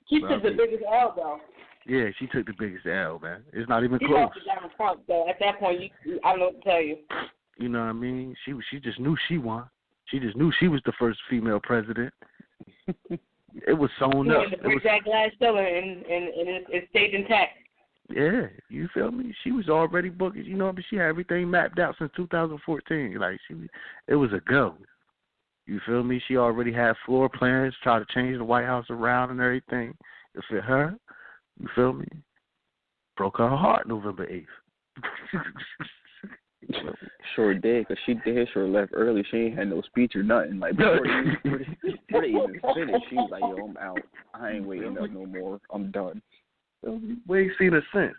She took the biggest L, though. Yeah, she took the biggest L, man. It's not even close. She lost the Donald Trump, though. At that point, I don't know what to tell you. You know what I mean? She just knew she won. She just knew she was the first female president. It was sewn up. To break that glass ceiling and it stayed intact. Yeah, you feel me? She was already booked. You know, but she had everything mapped out since 2014. Like, it was a go. You feel me? She already had floor plans, tried to change the White House around and everything to fit her. You feel me? Broke her heart November 8th. Sure did, because she did sure left early. She ain't had no speech or nothing. Like, before they even finished, she was like, yo, I'm out. I ain't waiting up no more. I'm done. We ain't seen her since.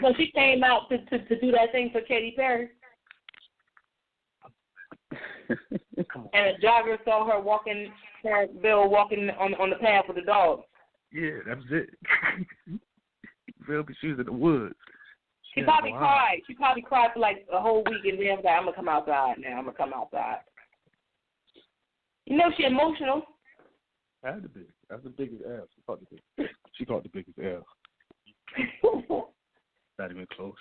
So she came out to do that thing for Katy Perry. And a driver saw her walking on the path with the dog. Yeah, that was it. She was in the woods. She probably cried. She probably cried for like a whole week, and then was like, I'm gonna come outside now. I'm gonna come outside. You know, she emotional. Had to be. That's the biggest L. She caught the biggest L. Not even close.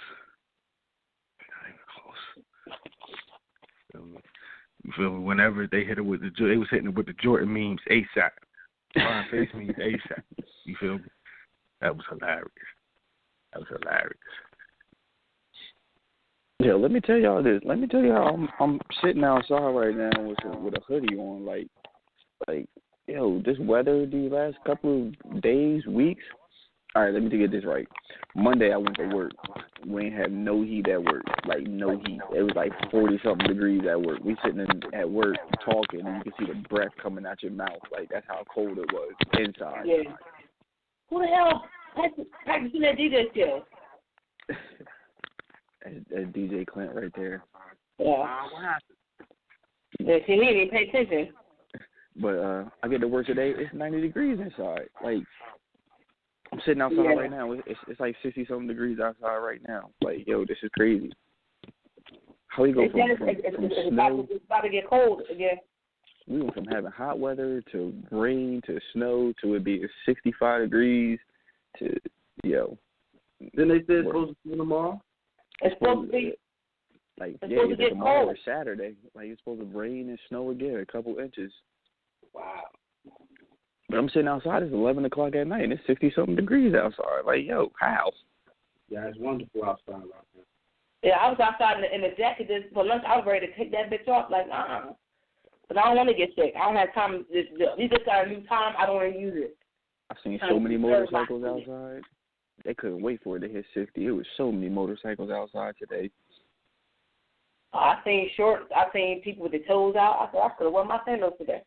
You feel me? Whenever they hit her with they was hitting her with the Jordan memes ASAP. Fine face memes ASAP. You feel me? That was hilarious. Yeah, let me tell y'all this. Let me tell y'all, I'm sitting outside right now with a hoodie on. Like, yo, this weather these last couple of days, weeks. All right, let me get this right. Monday I went to work. We ain't have no heat at work. Like, no heat. It was like 40-something degrees at work. We sitting at work talking, and you can see the breath coming out your mouth. Like, that's how cold it was inside. Yeah. Who the hell practicing that DJ skill? That's DJ Clint right there. Yeah. Yeah, see, he didn't even pay attention. But I get to work today. It's 90 degrees inside. Like, I'm sitting outside right now. It's like 60-something degrees outside right now. Like, yo, this is crazy. How we go from snow? It's about to get cold again. We went from having hot weather to rain to snow to it being 65 degrees to, yo. Then they said it's supposed to be tomorrow? It's supposed to be. Like, it's yeah, supposed to get tomorrow cold. or Saturday. Like, it's supposed to rain and snow again, a couple inches. Wow. But I'm sitting outside. It's 11 o'clock at night, and it's 60-something degrees outside. Like, yo, how? Yeah, it's wonderful outside right now. Yeah, I was outside in the jacket for lunch. I was ready to take that bitch off. Like, But I don't want to get sick. I don't have time. We just got a new time. I don't want to use it. I've seen so many motorcycles outside. They couldn't wait for it to hit 60. It was so many motorcycles outside today. I seen shorts. I seen people with their toes out. I said, I could have worn my sandals today.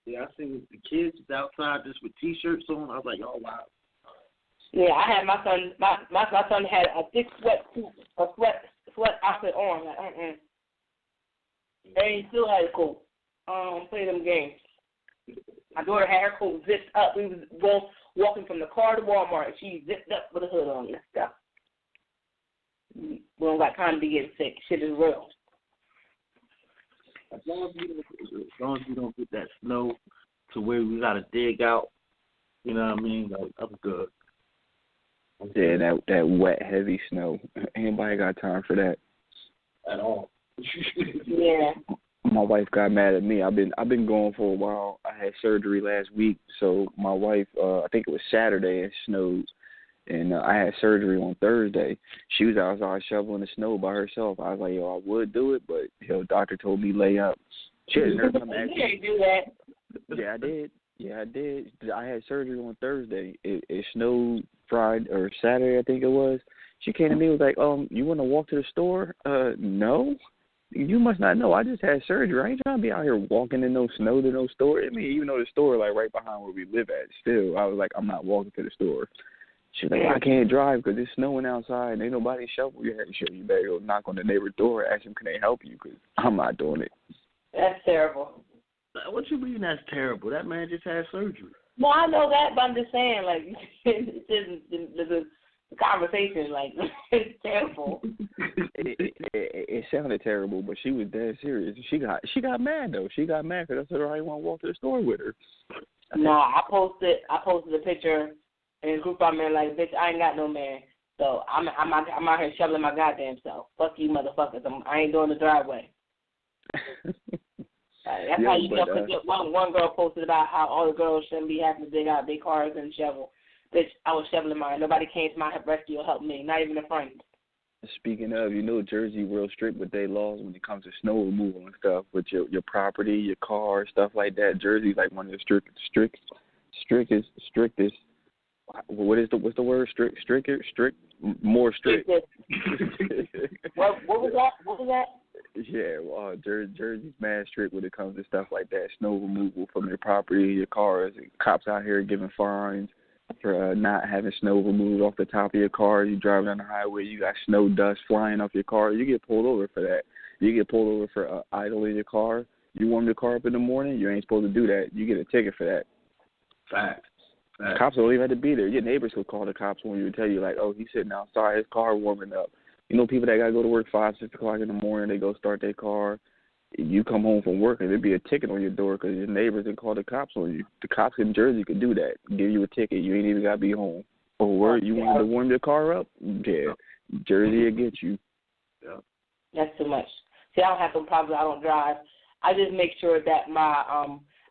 Yeah, I seen the kids outside just with T-shirts on. I was like, oh, wow. Yeah, I had my son. My son had a thick sweat outfit on. Like, And he still had his coat. Play them games. My daughter had her coat zipped up. We was walking from the car to Walmart, and she zipped up with a hood on and stuff. We don't got time to be getting sick. Shit is real. As long as we don't get that snow to where we got to dig out, you know what I mean? Like, I'm good. Yeah, that wet, heavy snow. Anybody got time for that? At all. Yeah. My wife got mad at me. I've been going for a while. I had surgery last week, so my wife, I think it was Saturday, it snowed, and I had surgery on Thursday. She was outside shoveling the snow by herself. I was like, yo, I would do it, but doctor told me lay up. She had nerve come at me. You can't do that. Yeah, I did. I had surgery on Thursday. It snowed Friday or Saturday, I think it was. She came to me and was like, you want to walk to the store? No. You must not know. I just had surgery. I ain't trying to be out here walking in no snow to no store. I mean, even though the store like right behind where we live at, still, I was like, I'm not walking to the store. She's like, I can't drive because it's snowing outside and ain't nobody shovel your head. You better go knock on the neighbor's door and ask them, can they help you? Because I'm not doing it. That's terrible. What you mean that's terrible? That man just had surgery. Well, I know that, but I'm just saying, like, the conversation, like, it's terrible. It sounded terrible, but she was dead serious. She got mad though. She got mad because I said I didn't want to walk to the store with her. No, I posted a picture in a group I'm in, like, bitch, I ain't got no man, so I'm out here shoveling my goddamn self. Fuck you, motherfuckers. I ain't doing the driveway. That's how you know. Cause one girl posted about how all the girls shouldn't be having to dig out their cars and shovel. Bitch, I was shoveling mine. Nobody came to my rescue or helped me. Not even a friend. Speaking of, Jersey real strict with their laws when it comes to snow removal and stuff with your property, your car, stuff like that. Jersey's like one of the strictest. What's the word? Strict, more strict. What was that? Yeah, well, Jersey's mad strict when it comes to stuff like that. Snow removal from your property, your cars. Cops out here giving fines for not having snow removed off the top of your car. You driving down the highway, you got snow dust flying off your car. You get pulled over for that. You get pulled over for idling your car. You warm your car up in the morning, you ain't supposed to do that. You get a ticket for that. Fact. Cops don't even have to be there. Your neighbors could call the cops when you tell you, like, oh, he's sitting outside, his car warming up. People that got to go to work 5, 6 o'clock in the morning, they go start their car. You come home from work and there'd be a ticket on your door because your neighbors didn't call the cops on you. The cops in Jersey could do that, give you a ticket. You ain't even got to be home. Oh, word, you wanted to warm your car up? Yeah, Jersey will get you. Yeah. That's too much. See, I don't have some problems. I don't drive. I just make sure that my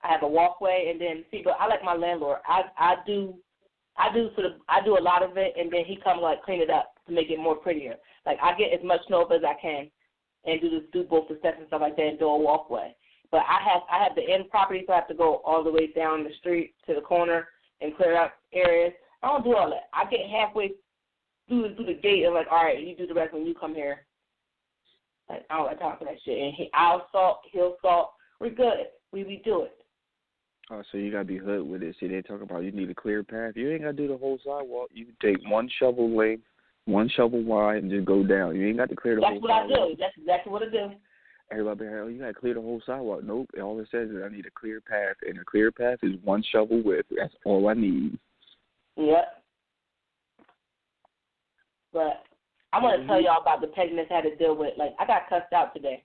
I have a walkway, and then but I like my landlord. I do a lot of it, and then he come like clean it up to make it more prettier. Like I get as much snow up as I can, and do both the steps and stuff like that, and do a walkway. But I have the end property, so I have to go all the way down the street to the corner and clear up areas. I don't do all that. I get halfway through the gate and like, all right, you do the rest when you come here. Like I don't have time for that shit. And I'll salt, he'll salt. We're good. We do it. Oh, so you gotta be hood with it. See, they talk about you need a clear path. You ain't gotta do the whole sidewalk. You take one shovel length, one shovel wide, and just go down. You ain't got to clear the whole sidewalk. That's what I do. That's exactly what I do. Everybody be like, oh, you got to clear the whole sidewalk. Nope. All it says is I need a clear path, and a clear path is one shovel width. That's all I need. Yep. But I want to tell y'all about the pettiness I had to deal with. Like, I got cussed out today.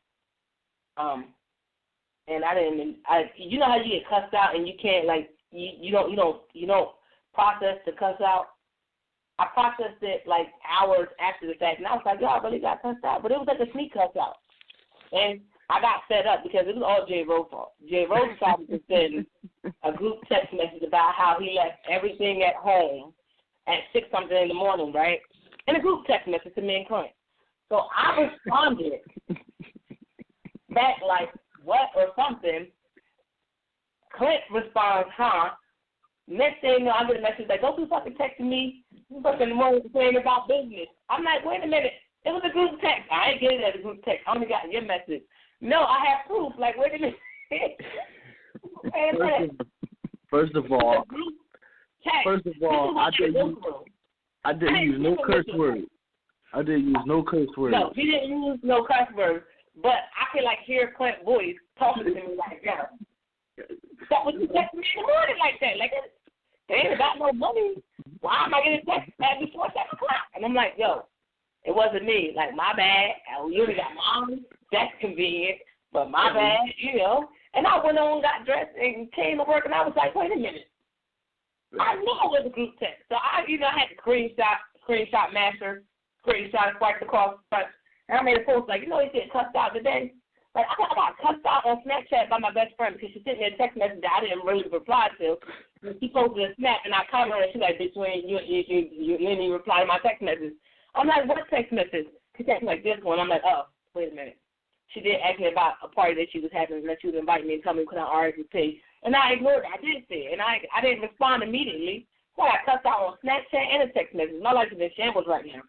And I didn't. You know how you get cussed out and you can't like you don't process the cuss out. I processed it like hours after the fact, and I was like, y'all really got cussed out. But it was like a sneak cuss out. And I got fed up because it was all Jay Rose's fault. Jay Rose started to send a group text message about how he left everything at home at 6-something in the morning, right? And a group text message to me and Clint. So I responded back like, what or something. Clint responds, huh? Next thing you know, I get a message like, don't you fucking texting me. You fucking morning saying about business. I'm like, wait a minute. It was a group text. I ain't getting it as a group text. I only got your message. No, I have proof. Like, wait a minute. First of all, I didn't use no curse words. I didn't use no curse words. No, he didn't use no curse words. But I can, like, hear Clint's voice talking to me like, yo, that was you text me in the morning like that. Like, they ain't got no money. Why am I getting text at before 7 o'clock? And I'm like, yo, it wasn't me. Like, my bad. You only got mom. That's convenient. But my bad, you know. And I went on, got dressed, and came to work, and I was like, wait a minute. I knew it was a group text. So I had the screenshot master, screenshot, swipe across, And I made a post like, you know, he's getting cussed out today. Like, I got cussed out on Snapchat by my best friend because she sent me a text message that I didn't really reply to. She posted a snap, and I commented, and she's like, bitch, you didn't even reply to my text message. I'm like, what text message? She texted me like this one. I'm like, oh, wait a minute. She did ask me about a party that she was having, and that she was inviting me and tell me could I RSVP. And I ignored it. I did say it, and I didn't respond immediately. So I got cussed out on Snapchat and a text message. My life is in shambles right now.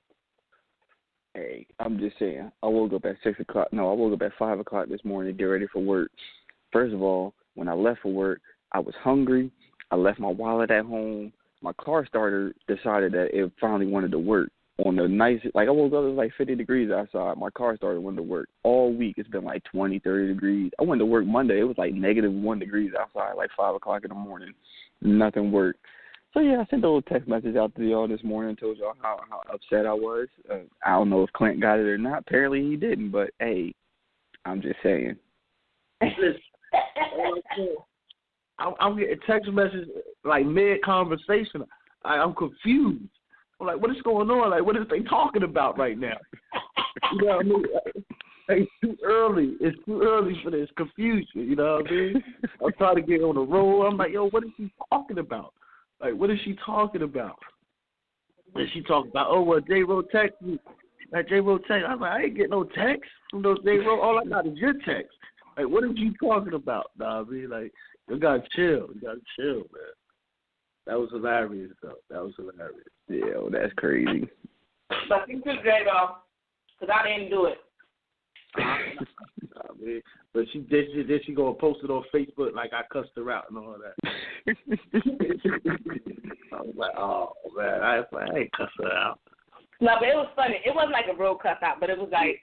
Hey, I'm just saying, I woke up at 6 o'clock. No, I woke up at 5 o'clock this morning to get ready for work. First of all, when I left for work, I was hungry. I left my wallet at home. My car starter decided that it finally wanted to work. On the nice, like I woke up, it was like 50 degrees outside. My car starter wanted to work. All week, it's been like 20, 30 degrees. I went to work Monday. It was like -1 degrees outside, like 5 o'clock in the morning. Nothing worked. So, yeah, I sent a little text message out to y'all this morning and told y'all how upset I was. I don't know if Clint got it or not. Apparently he didn't, but, hey, I'm just saying. Listen, I'm getting text messages like mid-conversation. I'm confused. I'm like, what is going on? Like, what is they talking about right now? You know what I mean? It's too early. It's too early for this confusion. You know what I mean? I'm trying to get on the roll. I'm like, yo, what is she talking about? Like, what is she talking about? And she talking about, oh, well, J-Ro text me. Like, J-Ro text. I'm like, I ain't getting no text from those J-Ro. All I got is your text. Like, what are you talking about? Nah, I mean, like, you got to chill. You got to chill, man. That was hilarious, though. That was hilarious. Yeah, well, that's crazy. But you took J-Ro, because I didn't do it. I mean, but she gonna post it on Facebook like I cussed her out and all that. I was like, oh man, I ain't cussed her out. No, but it was funny. It wasn't like a real cuss out, but it was like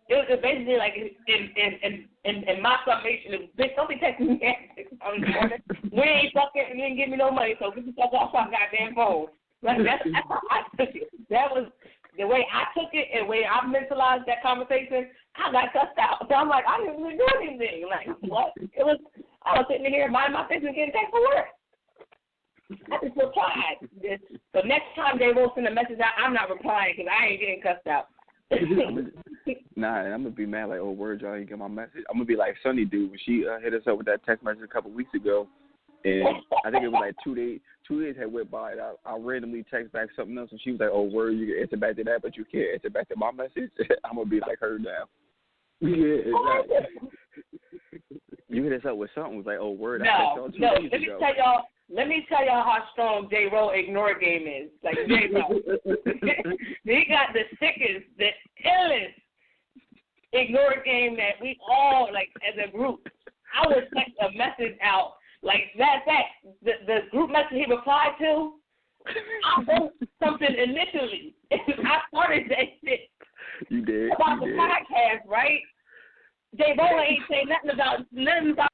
it was basically like in my summation, it was, bitch, don't be texting me at 6 o'clock in the morning. We ain't fucking, and you didn't give me no money, so get the fuck off my goddamn phone. Like that's how I took it. That was the way I took it and the way I mentalized that conversation. I got cussed out. So I'm like, I didn't really do anything. Like, what? I was sitting here minding my business getting text for work. I just replied. So next time they will send a message out, I'm not replying because I ain't getting cussed out. Nah, and I'm going to be mad like, oh, word, y'all ain't get my message. I'm going to be like Sunny dude when she hit us up with that text message a couple weeks ago. And I think it was like 2 days. 2 days had went by, and I randomly text back something else, and she was like, oh, word, you can answer back to that, but you can't answer back to my message. I'm going to be like her now. Yeah, exactly. You hit us up with something. Was like, oh, word, I text No, y'all 2 days ago. Let me tell y'all how strong J-Ro ignore game is. Like, J-Ro. He got the sickest, the illest ignore game that we all, like, as a group. I would text a message out. Like, the group message he replied to, I wrote something initially. I started that shit. You did. About the podcast, right? J-Ro ain't say nothing about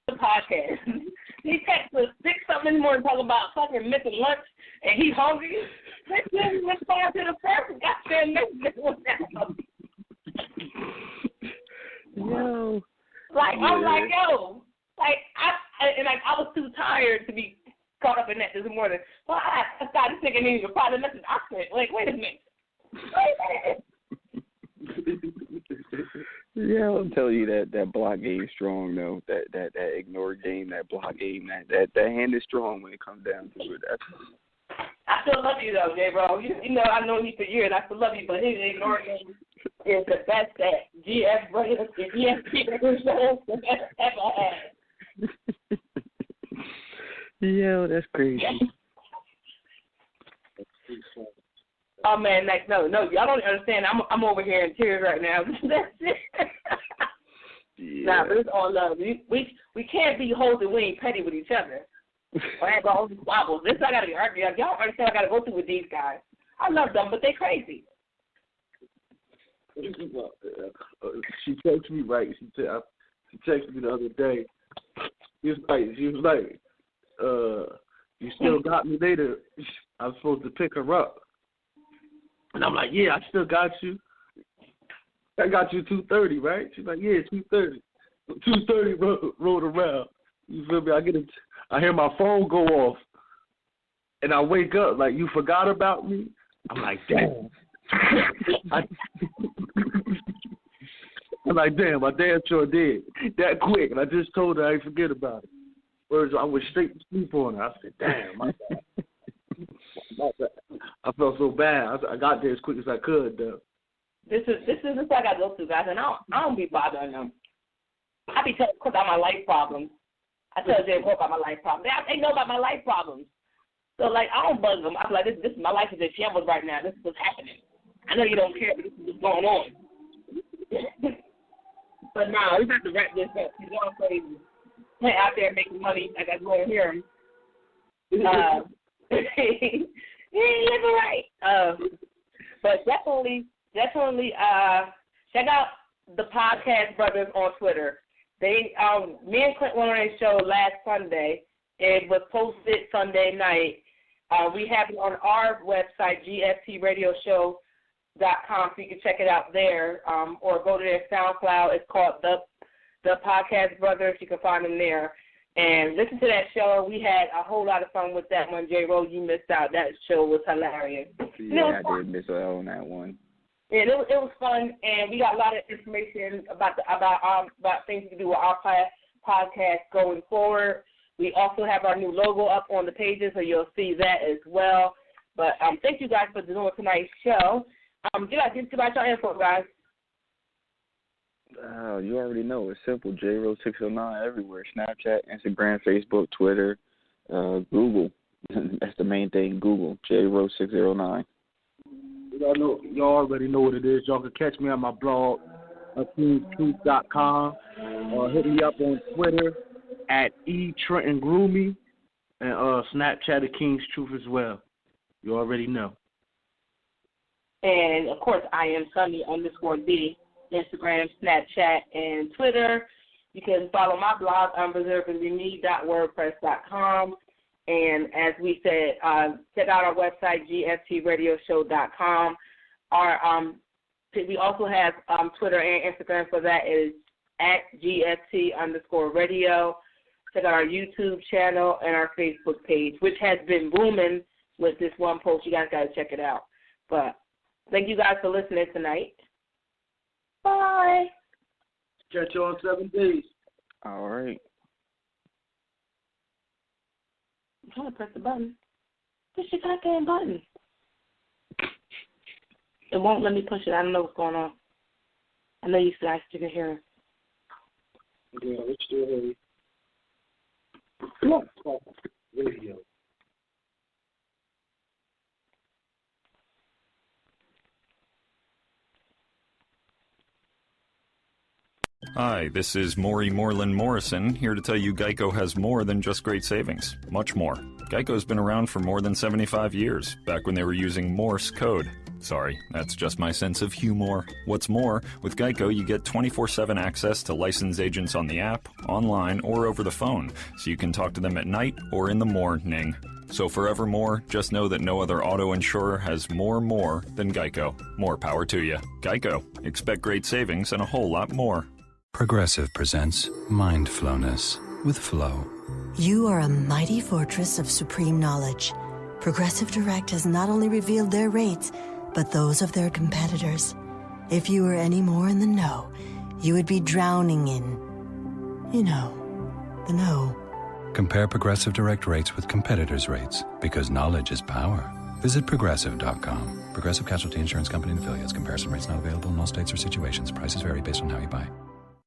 the podcast. He texted us 6-something in the morning talking about fucking missing lunch, and he hungry. Let's just respond to the first goddamn message that went out. Yo. Like, yeah. I'm like, yo. Like, I was too tired to be caught up in that this morning. So I started thinking he was probably message. I said, wait a minute. Yeah, I'll tell you that block game is strong though. That ignore game, that block game, that hand is strong when it comes down to it. I still love you though, J-Bro. You know I've known you for years. I still love you, but his ignore game is the best that GF Brothers and GFP ever had. Yeah, that's crazy. Oh man, like no, y'all don't understand. I'm over here in tears right now. That's it. Yeah. Nah, but it's all love. We can't be hoes and we ain't petty with each other. Or have all these squabbles. This I gotta be arguing. Y'all don't understand what I gotta go through with these guys. I love them, but they crazy. She texted me right. She texted me the other day. She was like, you still got me later. I was supposed to pick her up. And I'm like, yeah, I still got you. I got you 2:30, right? She's like, yeah, 2:30. 2:30 rolled around. You feel me? I hear my phone go off, and I wake up like, you forgot about me? I'm like, damn. I'm like, damn, my dad sure did. That quick. And I just told her I didn't forget about it. Whereas I went straight to sleep on her. I said, damn, my bad. My bad. I felt so bad. I got there as quick as I could, though. This is what I got to go through, guys, and I don't be bothering them. I be telling them about my life problems. I tell Jay more about my life problems. They know about my life problems. So, like, I don't bug them. I'm like, this my life is in shambles right now. This is what's happening. I know you don't care, but this is what's going on. But no, we have to wrap this up. He's going crazy. He's out there making money. Like I go and hear him. He ain't living right. But definitely, check out the Podcast Brothers on Twitter. They, me and Clint went on their show last Sunday. It was posted Sunday night. We have it on our website, gftradioshow.com, so you can check it out there, or go to their SoundCloud. It's called The Podcast Brothers. You can find them there. And listen to that show. We had a whole lot of fun with that one. J-Ro, you missed out. That show was hilarious. Yeah, I did miss out on that one. Yeah, it was fun, and we got a lot of information about things we can do with our podcast going forward. We also have our new logo up on the pages, so you'll see that as well. But thank you guys for doing tonight's show. Give out your info, guys. You already know. It's simple. JRO609 everywhere. Snapchat, Instagram, Facebook, Twitter, Google. That's the main thing. Google. JRO609. Y'all already know what it is. Y'all can catch me on my blog, KingsTruth.com, or hit me up on Twitter at @eTrentonGroomy, and Snapchat at King's Truth as well. You already know. And, of course, I am Sunny_D, Instagram, Snapchat, and Twitter. You can follow my blog, unreservedlyme.wordpress.com. And as we said, check out our website, gftradioshow.com. We also have Twitter and Instagram for that. It is at @GFT_radio. Check out our YouTube channel and our Facebook page, which has been booming with this one post. You guys got to check it out. But thank you guys for listening tonight. Bye. Catch you on 7 days. All right. I'm trying to press the button. Push your goddamn button. It won't let me push it. I don't know what's going on. I know you guys can hear it. Yeah, it's still Blog Talk Radio. Hi, this is Maury Moreland Morrison, here to tell you Geico has more than just great savings. Much more. Geico's been around for more than 75 years, back when they were using Morse code. Sorry, that's just my sense of humor. What's more, with Geico you get 24/7 access to licensed agents on the app, online, or over the phone, so you can talk to them at night or in the morning. So forevermore, just know that no other auto insurer has more than Geico. More power to you. Geico. Expect great savings and a whole lot more. Progressive presents Mindfulness with Flow. You are a mighty fortress of supreme knowledge. Progressive Direct has not only revealed their rates, but those of their competitors. If you were any more in the know, you would be drowning in, the know. Compare Progressive Direct rates with competitors' rates, because knowledge is power. Visit Progressive.com. Progressive Casualty Insurance Company and Affiliates. Comparison rates not available in all states or situations. Prices vary based on how you buy.